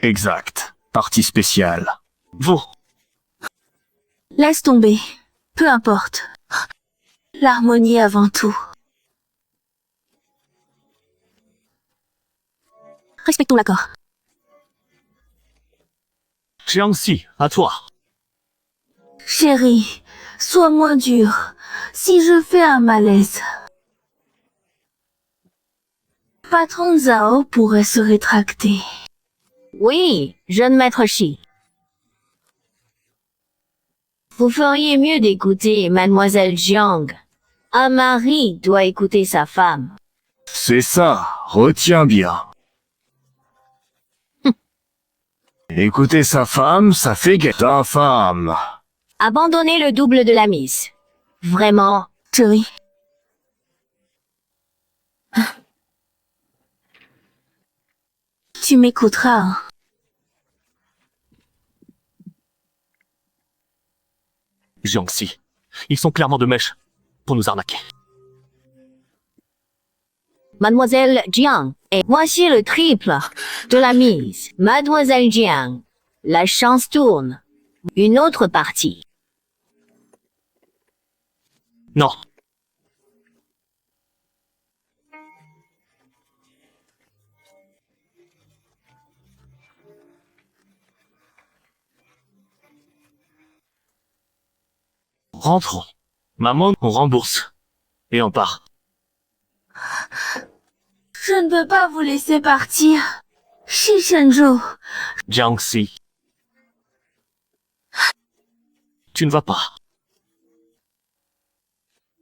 Exact. Partie spéciale. Vous. Laisse tomber. Peu importe. L'harmonie avant tout. Respectons l'accord. Jiangxi, à toi. Chérie, sois moins dur. Si je fais un malaise. Patron Zhao pourrait se rétracter. Oui, jeune maître Shi. Vous feriez mieux d'écouter Mademoiselle Jiang. Un mari doit écouter sa femme. C'est ça. Retiens bien. Écouter sa femme, ça fait gagner ta femme. Abandonnez le double de la mise. Vraiment. Chérie. Tu m'écouteras, hein. Jiangxi. Ils sont clairement de mèche pour nous arnaquer. Mademoiselle Jiang. Et voici le triple de la mise. Mademoiselle Jiang. La chance tourne. Une autre partie. Non. Rentrons. Maman, on rembourse. Et on part. Je ne peux pas vous laisser partir. Shi Shenzhou. Jiangxi. Tu ne vas pas.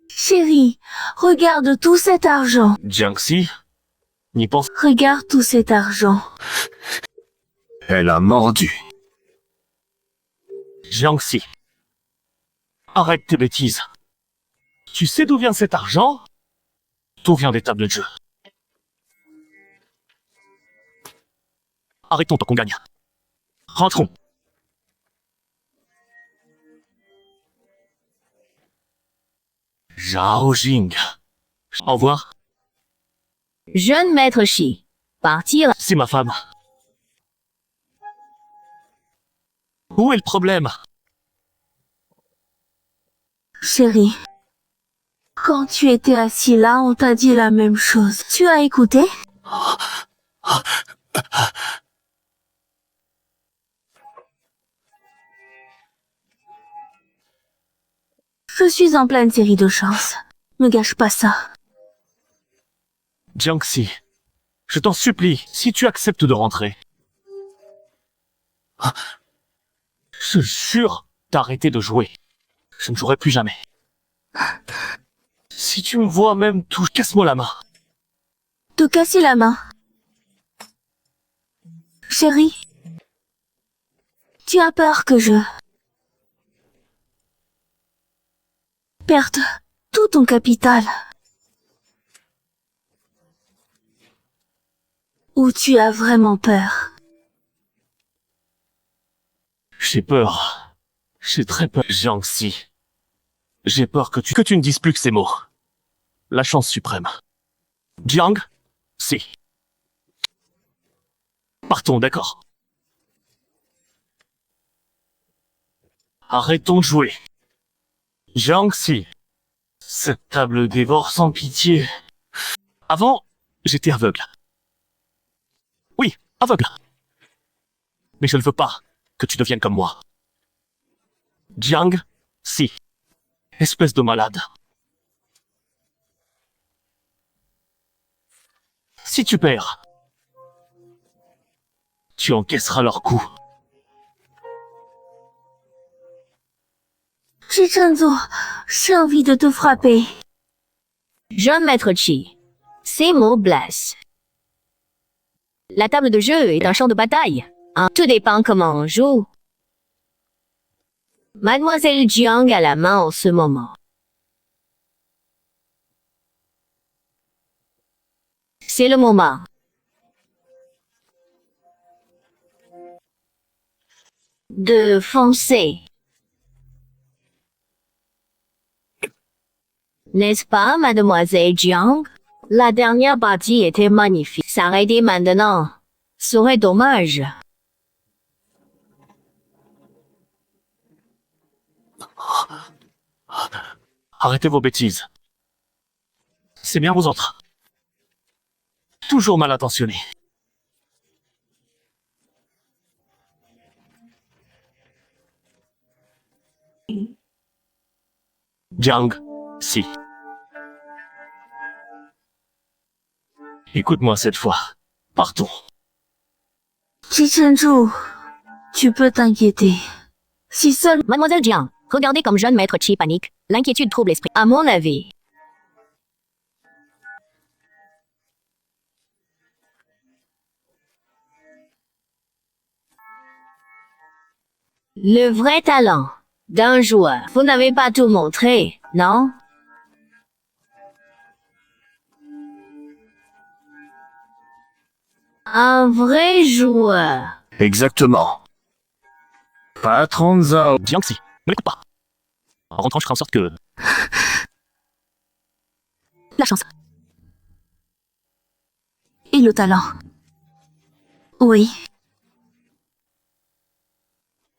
Chérie, regarde tout cet argent. Jiangxi, n'y pense. Regarde tout cet argent. Elle a mordu. Jiangxi. Arrête tes bêtises. Tu sais d'où vient cet argent? Tout vient des tables de jeu. Arrêtons tant qu'on gagne. Rentrons. Zhao Jing. Au revoir. Jeune maître Shi. Partir. C'est ma femme. Où est le problème? Chérie, quand tu étais assis là, on t'a dit la même chose. Tu as écouté? Je suis en pleine série de chance. Ne gâche pas ça. Jiangxi, je t'en supplie, si tu acceptes de rentrer. Je jure d'arrêter de jouer. Je ne jouerai plus jamais. Si tu me vois même tout, casse-moi la main. Te casser la main. Chérie, tu as peur que je perde tout ton capital. Ou tu as vraiment peur? J'ai peur. J'ai très peur, Jiangxi. J'ai peur que tu ne dises plus que ces mots. La chance suprême. Jiang, si. Partons, d'accord. Arrêtons de jouer. Jiangxi, cette table dévore sans pitié. Avant, j'étais aveugle. Oui, aveugle. Mais je ne veux pas que tu deviennes comme moi. Jiang, si. Espèce de malade. Si tu perds, tu encaisseras leur coup. Chichenzo, j'ai envie de te frapper. Jeune maître Chi, ces mots blessent. La table de jeu est un champ de bataille. Hein, tout dépend comment on joue. Mademoiselle Jiang a la main en ce moment. C'est le moment. De foncer. N'est-ce pas, mademoiselle Jiang? La dernière partie était magnifique. S'arrêter maintenant serait dommage. Arrêtez vos bêtises. C'est bien vous autres. Toujours mal intentionnés. Jiang, si. Écoute-moi cette fois. Partons. Chichenzo, tu peux t'inquiéter. Si seul... Mademoiselle Jiang, regardez comme jeune maître Chi panique. L'inquiétude trouble l'esprit. À mon avis. Le vrai talent d'un joueur. Vous n'avez pas tout montré, non? Un vrai joueur. Exactement. Patron Zhao. Jiangxi, ne l'écoute pas. En rentrant, je ferai en sorte que... La chance. Et le talent. Oui.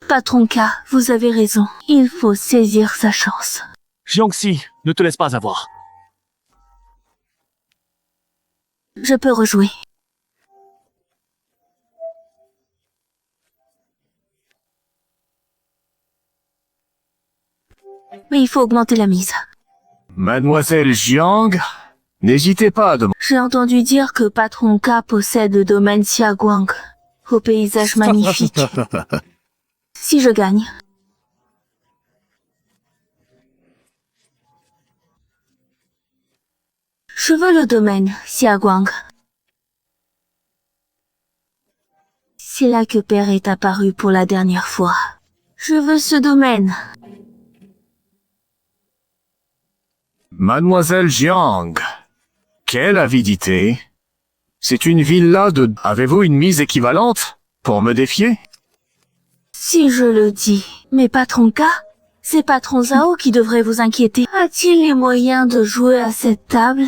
Patron K, vous avez raison. Il faut saisir sa chance. Jiangxi, ne te laisse pas avoir. Je peux rejouer. Mais il faut augmenter la mise. Mademoiselle Jiang, n'hésitez pas à demander. J'ai entendu dire que Patron K possède le domaine Xiaguang, au paysage magnifique. Si je gagne. Je veux le domaine Xiaguang. C'est là que Père est apparu pour la dernière fois. Je veux ce domaine. Mademoiselle Jiang, quelle avidité. C'est une villa de... Avez-vous une mise équivalente pour me défier? Si je le dis, mais Patron K, c'est Patron Zhao qui devrait vous inquiéter. A-t-il les moyens de jouer à cette table?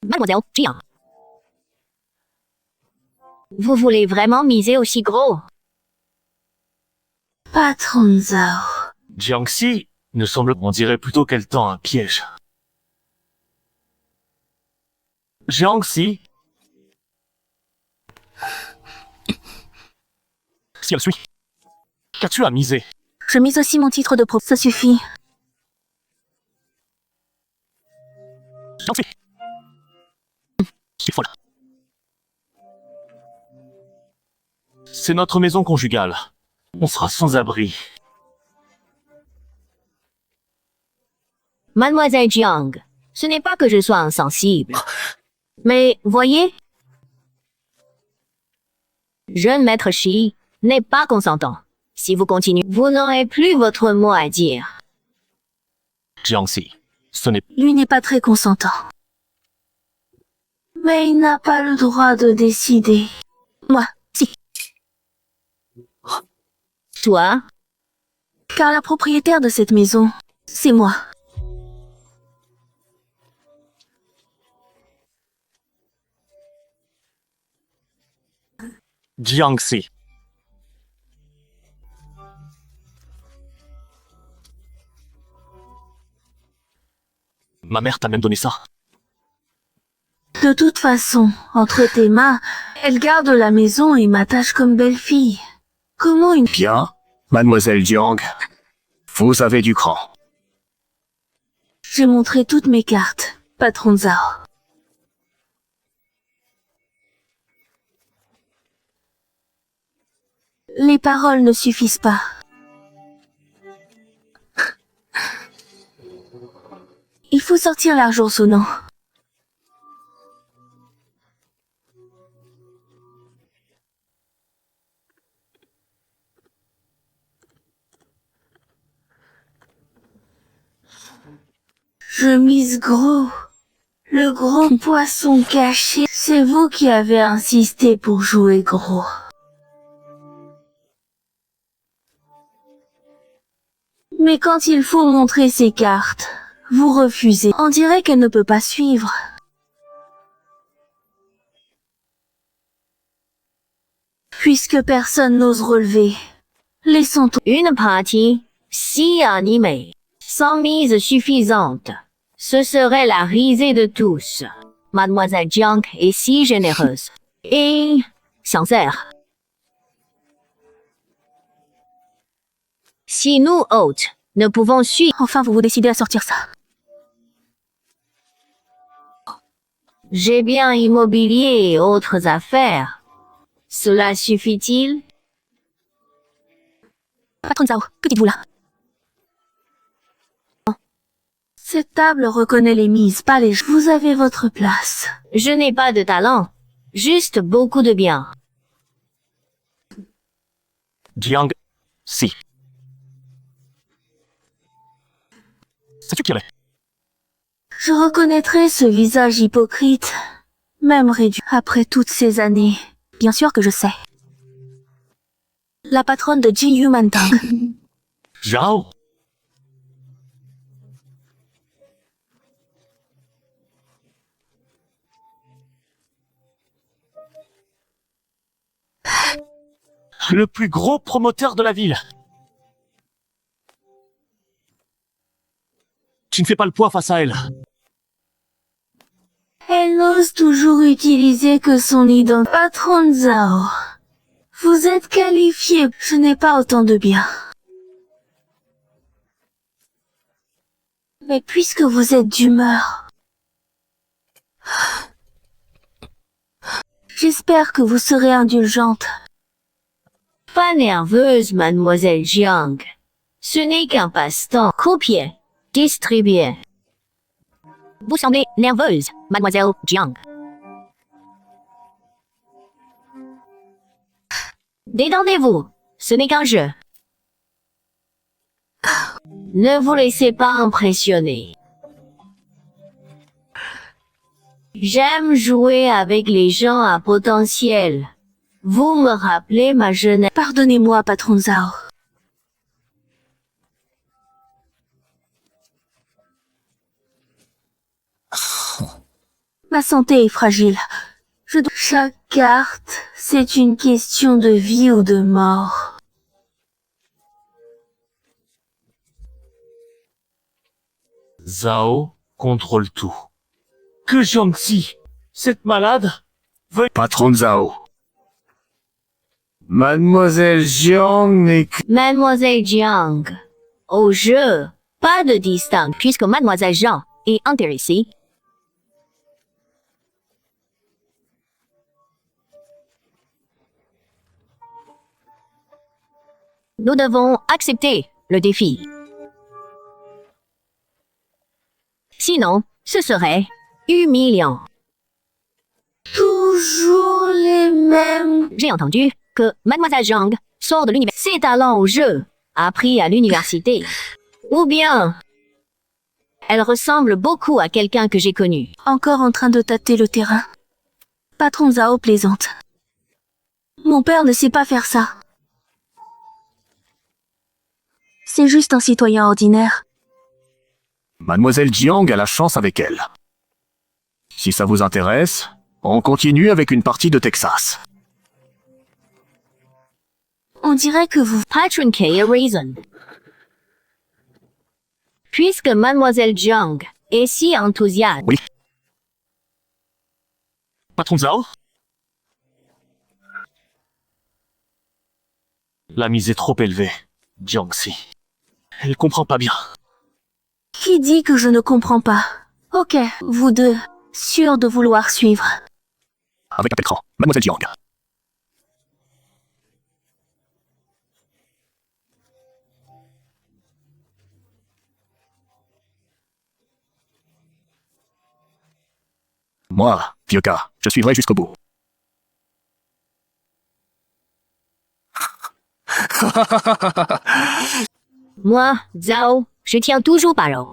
Mademoiselle Jiang. Vous voulez vraiment miser aussi gros? Patron Zhao. Jiangxi ne semble... On dirait plutôt qu'elle tend un piège. Jiangxi. Si elle suit. Qu'as-tu à miser? Je mise aussi mon titre de pro. Ça suffit. Jiangxi. C'est folle. C'est notre maison conjugale. On sera sans abri. Mademoiselle Jiang, ce n'est pas que je sois insensible. Mais, voyez, jeune maître Shi n'est pas consentant. Si vous continuez, vous n'aurez plus votre mot à dire. Jiangxi, ce n'est... Lui n'est pas très consentant. Mais il n'a pas le droit de décider. Moi, si. Toi, Car la propriétaire de cette maison, c'est moi. Jiangxi. Ma mère t'a même donné ça. De toute façon, entre tes mains, elle garde la maison et m'attache comme belle-fille. Comment une... Bien, mademoiselle Jiang. Vous avez du cran. J'ai montré toutes mes cartes, patron Zhao. Les paroles ne suffisent pas. Il faut sortir l'argent sonnant. Je mise gros. Le gros poisson caché. C'est vous qui avez insisté pour jouer gros. Mais quand il faut montrer ses cartes, vous refusez. On dirait qu'elle ne peut pas suivre. Puisque personne n'ose relever, laissons tout. Une partie si animée, sans mise suffisante. Ce serait la risée de tous. Mademoiselle Jiang est si généreuse. Et sincère. Si nous, hôtes, ne pouvons suivre... Enfin, vous vous décidez à sortir ça. J'ai bien immobilier et autres affaires. Cela suffit-il? Patron Zhao, que dites-vous là? Cette table reconnaît les mises, pas les jeux. Vous avez votre place. Je n'ai pas de talent, juste beaucoup de bien. Jiangxi. Sais-tu qui elle est? Je reconnaîtrai ce visage hypocrite, même réduit, après toutes ces années. Bien sûr que je sais. La patronne de Ji Mantang. Zhao. Le plus gros promoteur de la ville. Tu ne fais pas le poids face à elle. Elle n'ose toujours utiliser que son identité. Patron Zhao, vous êtes qualifié. Je n'ai pas autant de biens. Mais puisque vous êtes d'humeur, j'espère que vous serez indulgente. Pas nerveuse, mademoiselle Jiang. Ce n'est qu'un passe-temps. Copier, distribuer. Vous semblez nerveuse, mademoiselle Jiang. Détendez-vous, ce n'est qu'un jeu. Ne vous laissez pas impressionner. J'aime jouer avec les gens à potentiel. Vous me rappelez ma jeunesse. Pardonnez-moi, patron Zhao. Ma santé est fragile. Chaque carte, c'est une question de vie ou de mort. Zhao contrôle tout. Que Jiangxi, cette malade, veuille... Patron Zhao. Mademoiselle Jiang n'est que... Mademoiselle Jiang. Au jeu, pas de distinction puisque mademoiselle Jiang est intéressée. Nous devons accepter le défi. Sinon, ce serait humiliant. Toujours les mêmes. J'ai entendu que mademoiselle Jiang sort de l'université. Ses talents au jeu, appris à l'université. Ou bien, elle ressemble beaucoup à quelqu'un que j'ai connu. Encore en train de tâter le terrain. Patron Zhao plaisante. Mon père ne sait pas faire ça. C'est juste un citoyen ordinaire. Mademoiselle Jiang a la chance avec elle. Si ça vous intéresse, on continue avec une partie de Texas. On dirait que vous... Patron K a reason. Puisque Mademoiselle Jiang est si enthousiaste. Oui. Patron Zhao? La mise est trop élevée, Jiangxi. Elle comprend pas bien. Qui dit que je ne comprends pas? Ok, vous deux, sûrs de vouloir suivre. Avec un écran, Mademoiselle Jiang. Moi, vieux gars, je suivrai jusqu'au bout. Moi, Zhao, je tiens toujours parole.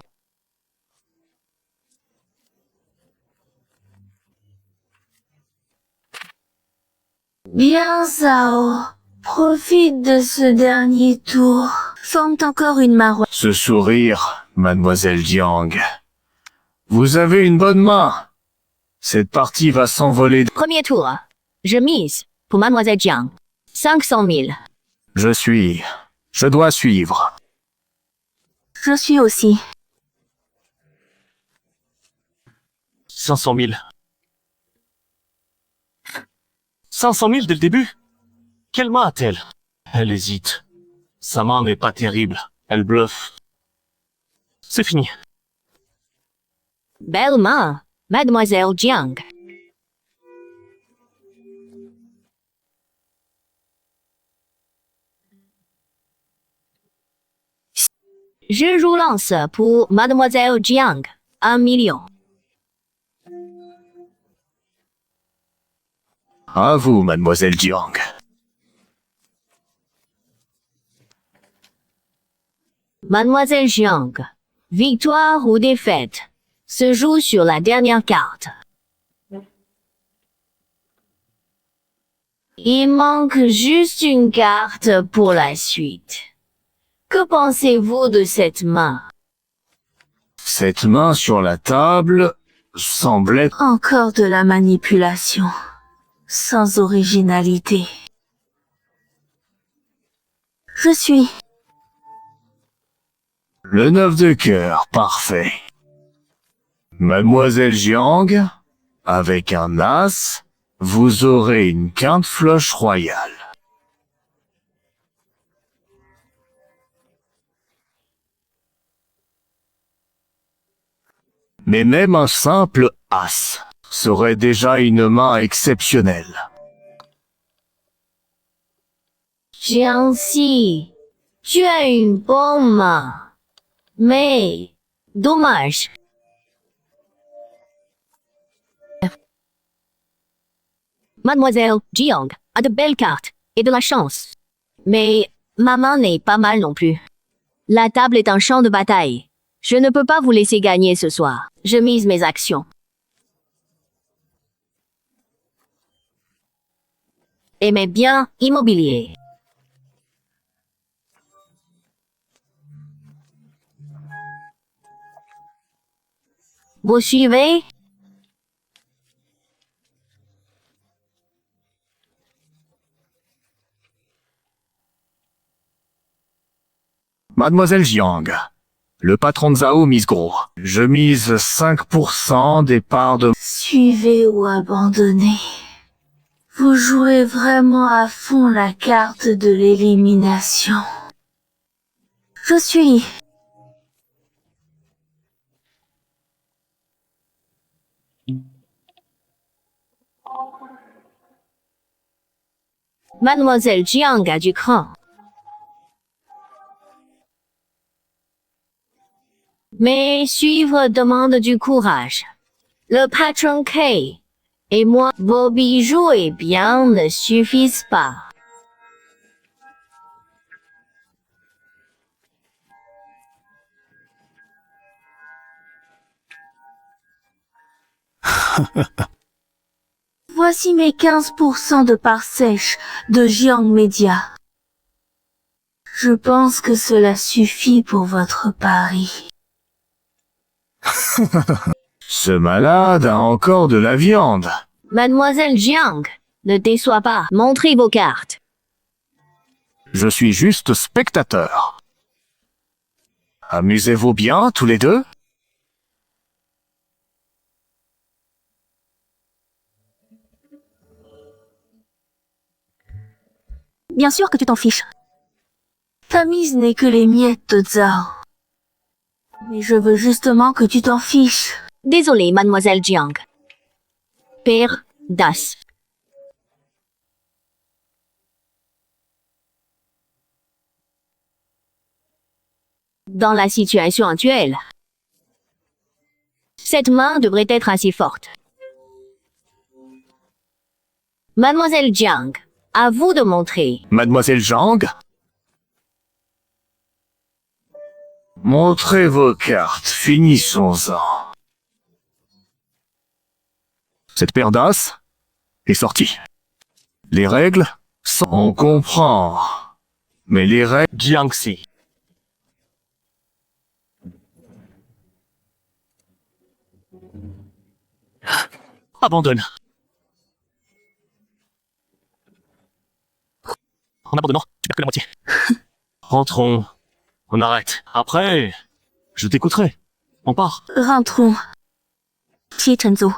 Bien, Zhao. Profite de ce dernier tour. Forme encore une marotte. Ce sourire, Mademoiselle Jiang. Vous avez une bonne main. Cette partie va s'envoler. Premier tour. Je mise pour Mademoiselle Jiang. 500 000. Je dois suivre. Je suis aussi. 500 000. 500 000 dès le début? Quelle main a-t-elle? Elle hésite. Sa main n'est pas terrible. Elle bluffe. C'est fini. Belle main, Mademoiselle Jiang. Je relance pour Mademoiselle Jiang. 1 million. À vous, Mademoiselle Jiang. Mademoiselle Jiang, victoire ou défaite se joue sur la dernière carte. Il manque juste une carte pour la suite. Que pensez-vous de cette main? Cette main sur la table semble être... Encore de la manipulation. Sans originalité. Je suis... Le 9 de cœur, parfait. Mademoiselle Jiang, avec un as, vous aurez une quinte floche royale. Mais même un simple as serait déjà une main exceptionnelle. Jiangxi, tu as une bonne main. Mais, dommage. Mademoiselle Jiang a de belles cartes et de la chance. Mais, ma main n'est pas mal non plus. La table est un champ de bataille. Je ne peux pas vous laisser gagner ce soir. Je mise mes actions. Et mes biens immobiliers. Vous suivez? Mademoiselle Jiang, le patron de Zhao mise gros. Je mise 5% des parts de... Suivez ou abandonnez. Vous jouez vraiment à fond la carte de l'élimination. Je suis... Mademoiselle Jiang a du cran. Mais suivre demande du courage. Le patron K et moi, vos bijoux et biens ne suffisent pas. Voici mes 15% de parts sèches de Jiang Media. Je pense que cela suffit pour votre pari. Ce malade a encore de la viande. Mademoiselle Jiang, ne déçois pas. Montrez vos cartes. Je suis juste spectateur. Amusez-vous bien, tous les deux? Bien sûr que tu t'en fiches. Ta mise n'est que les miettes de Zhao. Mais je veux justement que tu t'en fiches. Désolée, mademoiselle Jiang. Père Das. Dans la situation actuelle, cette main devrait être assez forte. Mademoiselle Jiang, à vous de montrer. Mademoiselle Zhang? Montrez vos cartes, finissons-en. Cette paire d'as est sortie. Les règles sont... On comprend. Mais les règles... Jiangxi. Abandonne. En abandonnant, tu perds que la moitié. Rentrons. On arrête. Après, je t'écouterai. On part. Rentrons. Qui est Chenzo?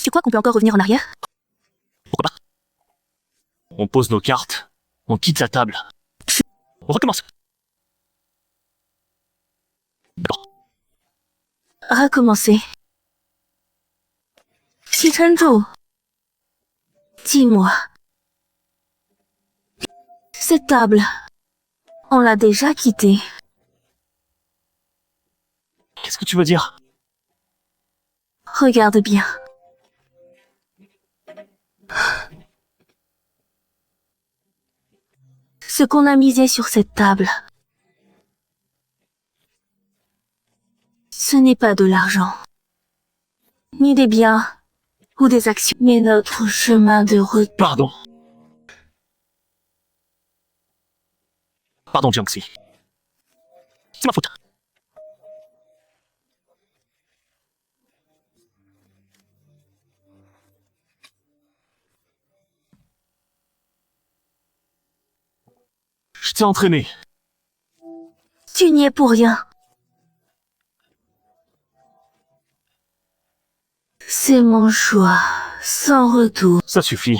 Tu crois qu'on peut encore revenir en arrière? Pourquoi pas? On pose nos cartes. On quitte la table. On recommence. D'accord. Recommencer. Si Chenzo, dis-moi. Cette table, on l'a déjà quittée. Qu'est-ce que tu veux dire? Regarde bien. Ce qu'on a misé sur cette table, ce n'est pas de l'argent, ni des biens ou des actions, mais notre chemin de retour. Pardon. Pardon, Jiangxi. C'est ma faute. Je t'ai entraîné. Tu n'y es pour rien. C'est mon choix, sans retour. Ça suffit.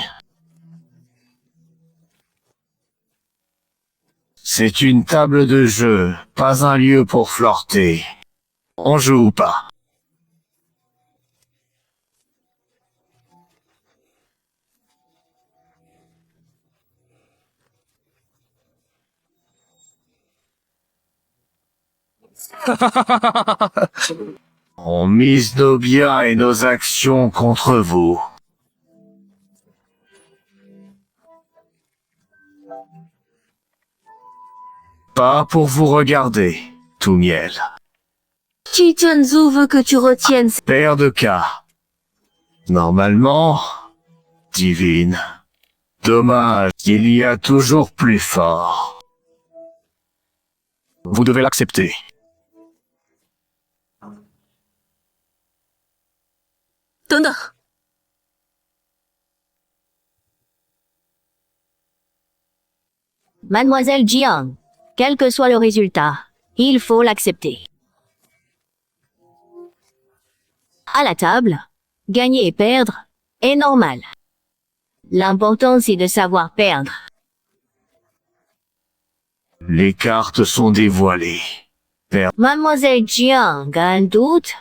C'est une table de jeu, pas un lieu pour flirter. On joue ou pas? On mise nos biens et nos actions contre vous. Pas pour vous regarder, tout miel. Chi Chenzu veut que tu retiennes. Paire de cas. Normalement, divine. Dommage, il y a toujours plus fort. Vous devez l'accepter. Tonnerre. Mademoiselle Jiang, quel que soit le résultat, il faut l'accepter. À la table, gagner et perdre est normal. L'important, c'est de savoir perdre. Les cartes sont dévoilées. Mademoiselle Jiang a un doute?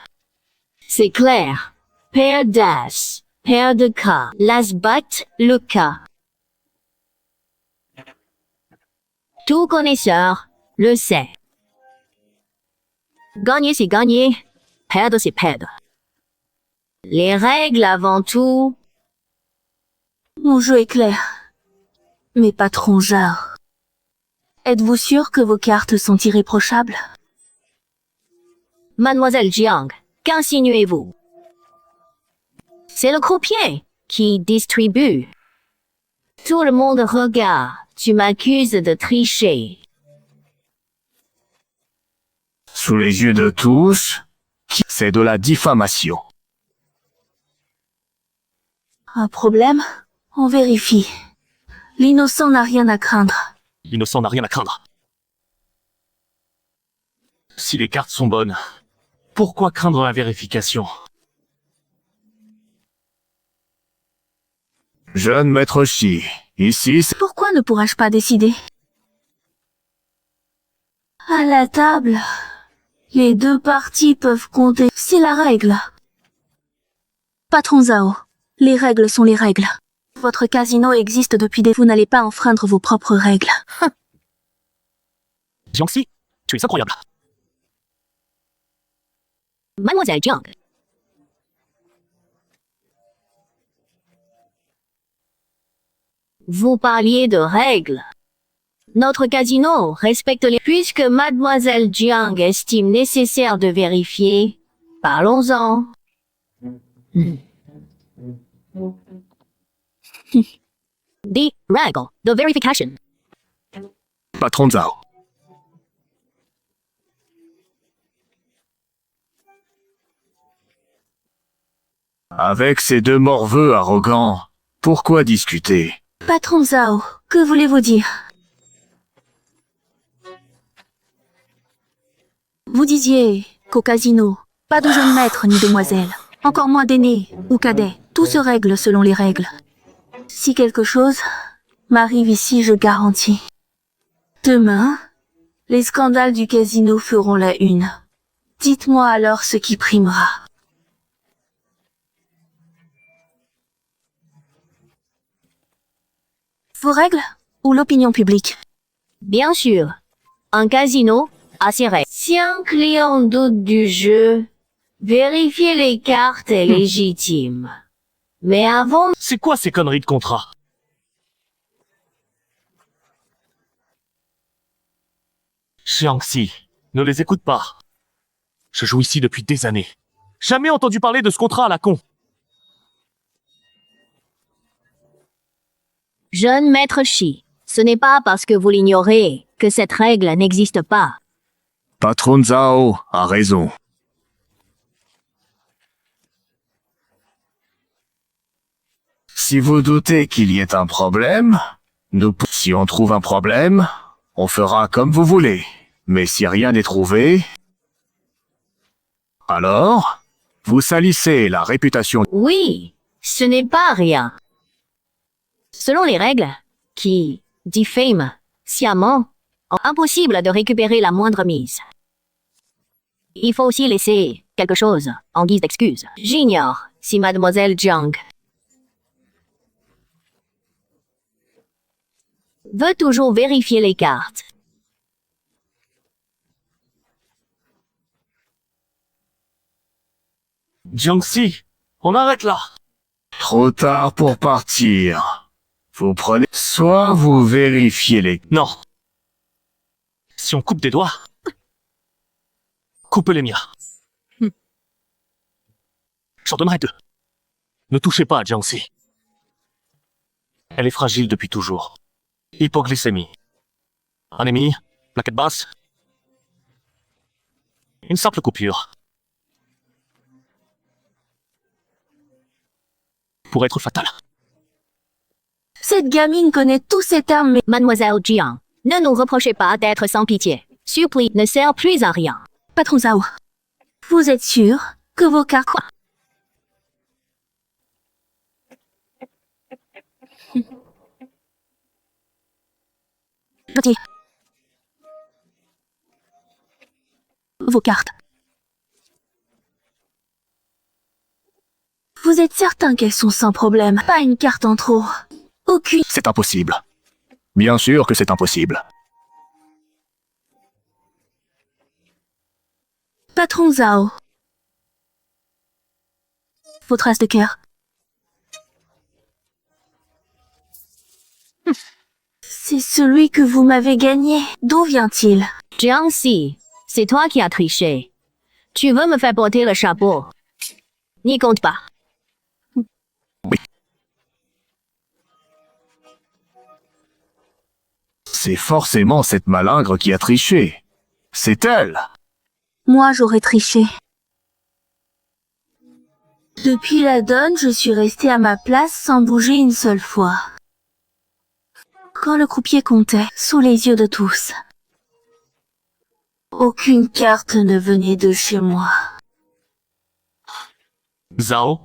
C'est clair. Paire d'as, paire de cas, l'as bat le cas. Tout connaisseur le sait. Gagner, c'est gagner. Perdre, c'est perdre. Les règles avant tout. Mon jeu est clair, mais pas rongeur. Êtes-vous sûr que vos cartes sont irréprochables? Mademoiselle Jiang, qu'insinuez-vous? C'est le croupier qui distribue. Tout le monde regarde. Tu m'accuses de tricher. Sous les yeux de tous, c'est de la diffamation. Un problème? On vérifie. L'innocent n'a rien à craindre. L'innocent n'a rien à craindre. Si les cartes sont bonnes, pourquoi craindre la vérification? Jeune maître Shi, ici c'est... Pourquoi ne pourrais-je pas décider? À la table, les deux parties peuvent compter. C'est la règle. Patron Zhao, les règles sont les règles. Votre casino existe depuis des... Vous n'allez pas enfreindre vos propres règles. Jiangxi, tu es incroyable. Mademoiselle Jiang. Vous parliez de règles. Notre casino respecte les... Puisque Mademoiselle Jiang estime nécessaire de vérifier, parlons-en. The règle de vérification. Patron Zhao. Avec ces deux morveux arrogants, pourquoi discuter? Patron Zhao, que voulez-vous dire? Vous disiez qu'au casino, pas de jeunes maîtres ni demoiselles, encore moins d'aînés ou cadets. Tout se règle selon les règles. Si quelque chose m'arrive ici, je garantis. Demain, les scandales du casino feront la une. Dites-moi alors ce qui primera. Vos règles ou l'opinion publique? Bien sûr, un casino a ses règles. Si un client doute du jeu, vérifier les cartes est légitime. Mais avant... C'est quoi ces conneries de contrat? Jiangxi, ne les écoute pas. Je joue ici depuis des années. Jamais entendu parler de ce contrat à la con. Jeune maître Shi, ce n'est pas parce que vous l'ignorez que cette règle n'existe pas. Patron Zhao a raison. Si vous doutez qu'il y ait un problème, si on trouve un problème, on fera comme vous voulez. Mais si rien n'est trouvé, alors, vous salissez la réputation. Oui, ce n'est pas rien. Selon les règles, qui diffament sciemment, impossible de récupérer la moindre mise. Il faut aussi laisser quelque chose en guise d'excuse. J'ignore si Mademoiselle Jiang veut toujours vérifier les cartes. Jiangxi, on arrête là. Trop tard pour partir. Vous prenez... Soit vous vérifiez les... Non. Si on coupe des doigts, coupez les miens. J'en donnerai 2. Ne touchez pas à Jiangxi. Elle est fragile depuis toujours. Hypoglycémie. Anémie, plaquette basse. Une simple coupure. Pour être fatale. Cette gamine connaît tous ces termes, mais... Mademoiselle Jiang, ne nous reprochez pas d'être sans pitié. Supplie ne sert plus à rien. Patron Zhao, vous êtes sûr que vos cartes... Petit. Vos cartes. Vous êtes certain qu'elles sont sans problème? Pas une carte en trop. Aucune. C'est impossible. Bien sûr que c'est impossible. Patron Zhao. Vos traces de cœur. C'est celui que vous m'avez gagné. D'où vient-il? Jiangxi, c'est toi qui as triché. Tu veux me faire porter le chapeau? N'y compte pas. C'est forcément cette malingre qui a triché. C'est elle. Moi, j'aurais triché. Depuis la donne, je suis restée à ma place sans bouger une seule fois. quand le croupier comptait, sous les yeux de tous. Aucune carte ne venait de chez moi. Zhao,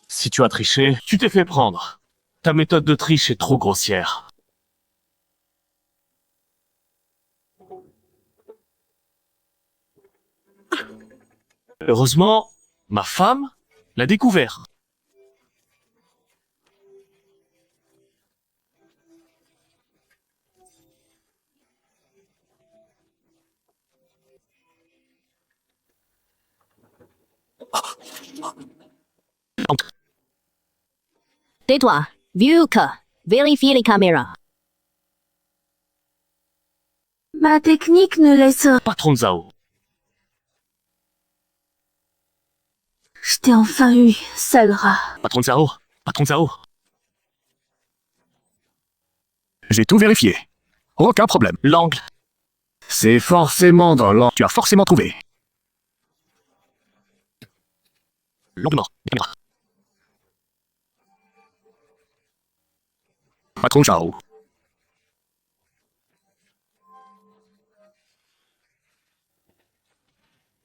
si tu as triché, tu t'es fait prendre. Ta méthode de triche est trop grossière. Heureusement, ma femme l'a découvert. Tais-toi, vieux que. Vérifie les caméras. Ma technique ne laisse... Patron Zhao, Je t'ai enfin eu, sale rat. patron Zhao, patron Zhao. J'ai tout vérifié. Aucun problème. L'angle. C'est forcément dans l'angle. Tu as forcément trouvé. L'angle mort. Les caméras. Patron Zhao.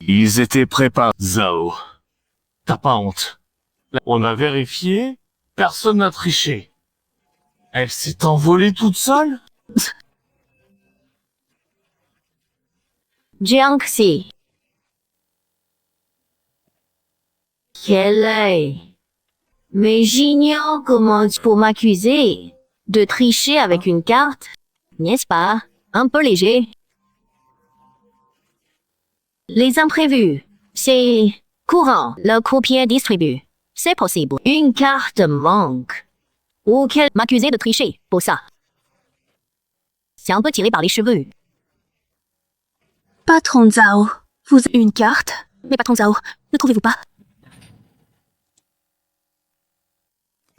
Ils étaient préparés. Zhao, t'as pas honte. On a vérifié, personne n'a triché. Elle s'est envolée toute seule? Jiangxi. Quel œil. Mais j'ignore comment pour m'accuser de tricher avec une carte, n'est-ce pas? Un peu léger. Les imprévus, c'est courant. Le croupier distribue. C'est possible. Une carte manque. Ou qu'elle m'accusait de tricher pour ça. C'est un peu tiré par les cheveux. Patron Zhao, vous avez une carte? Mais patron Zhao, ne trouvez-vous pas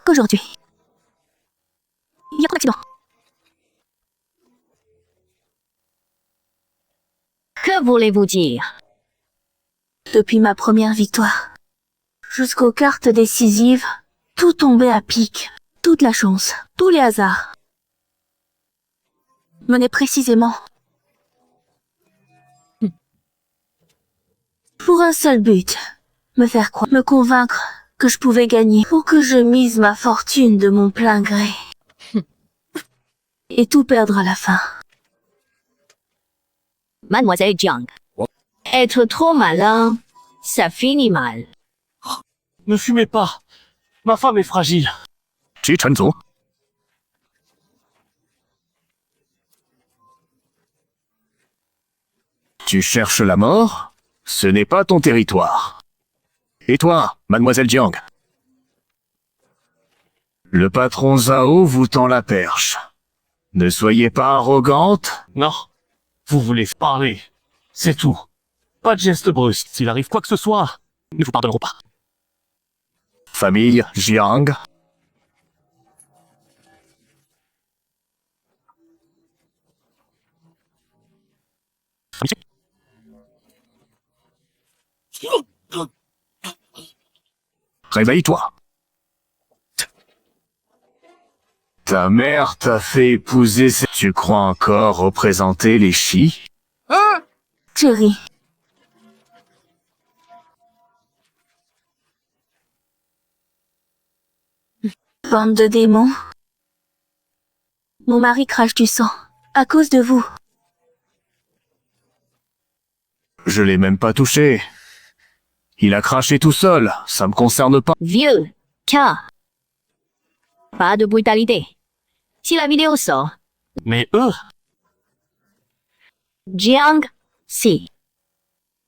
qu'aujourd'hui, il y a trop d'accidents. Que voulez-vous dire? Depuis ma première victoire, jusqu'aux cartes décisives, tout tombait à pic. Toute la chance, tous les hasards. Menaient précisément pour un seul but, me faire croire, me convaincre que je pouvais gagner pour que je mise ma fortune de mon plein gré. Et tout perdre à la fin. Mademoiselle Jiang. Être trop malin, ça finit mal. Ne fumez pas. Ma femme est fragile. Chi Chenzu. Tu cherches la mort? Ce n'est pas ton territoire. Et toi, mademoiselle Jiang? Le patron Zhao vous tend la perche. Ne soyez pas arrogante. Non. Vous voulez parler. C'est tout. Pas de geste brusque. S'il arrive quoi que ce soit, nous vous pardonnerons pas. Famille Jiang. Réveille-toi. Ta mère t'a fait épouser... Tu crois encore représenter les Chi? Chérie, bande de démons. Mon mari crache du sang, à cause de vous. Je l'ai même pas touché. Il a craché tout seul, ça me concerne pas. Vieux, car. Pas de brutalité. Si la vidéo sort, Mais eux, Jiang, si.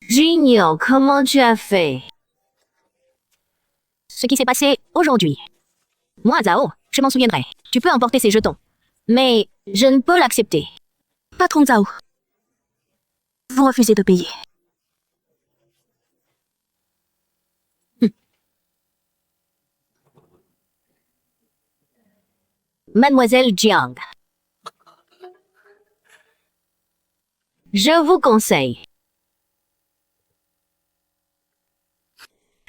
J'ignore comment tu as fait. Ce qui s'est passé aujourd'hui. Moi, Zhao, je m'en souviendrai. Tu peux emporter ces jetons. Mais je ne peux l'accepter. Patron Zhao, vous refusez de payer. Mademoiselle Jiang. Je vous conseille.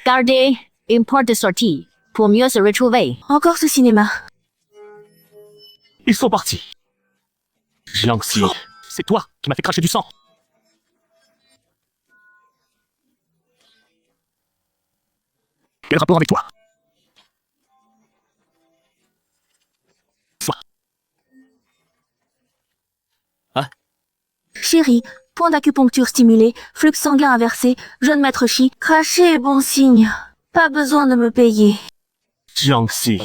Gardez une porte de sortie pour mieux se retrouver. Encore ce cinéma. Ils sont partis. Jiangxi, c'est toi qui m'as fait cracher du sang. Quel rapport avec toi? Chérie, point d'acupuncture stimulé, flux sanguin inversé, jeune maître Chi, cracher est bon signe. Pas besoin de me payer. Jiangxi,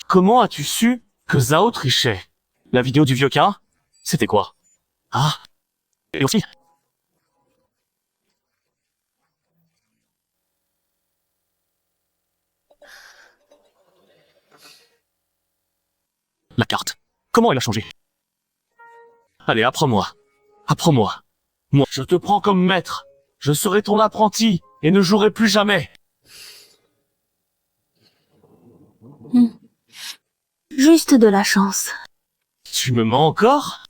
comment as-tu su que Zhao trichait? La vidéo du vieux cas? C'était quoi? Ah, et aussi. La carte. Comment elle a changé? Allez, apprends-moi. Apprends-moi. Moi, je te prends comme maître. Je serai ton apprenti et ne jouerai plus jamais. Juste de la chance. Tu me mens encore?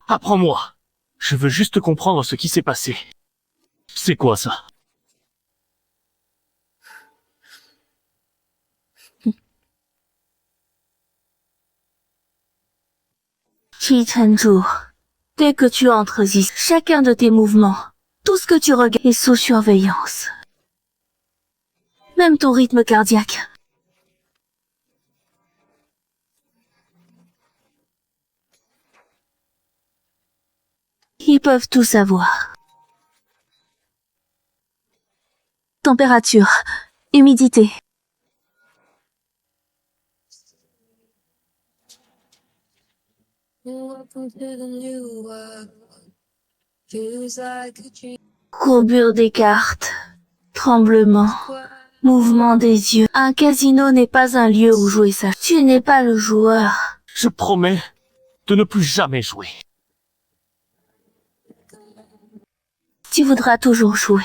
Apprends-moi. Je veux juste comprendre ce qui s'est passé. C'est quoi ça? Chi Chenju, dès que tu entres ici, chacun de tes mouvements, tout ce que tu regardes est sous surveillance. Même ton rythme cardiaque. Ils peuvent tout savoir. Température, humidité. Courbure des cartes, tremblement, mouvement des yeux. Un casino n'est pas un lieu où jouer ça. Tu n'es pas le joueur. Je promets de ne plus jamais jouer. Tu voudras toujours jouer.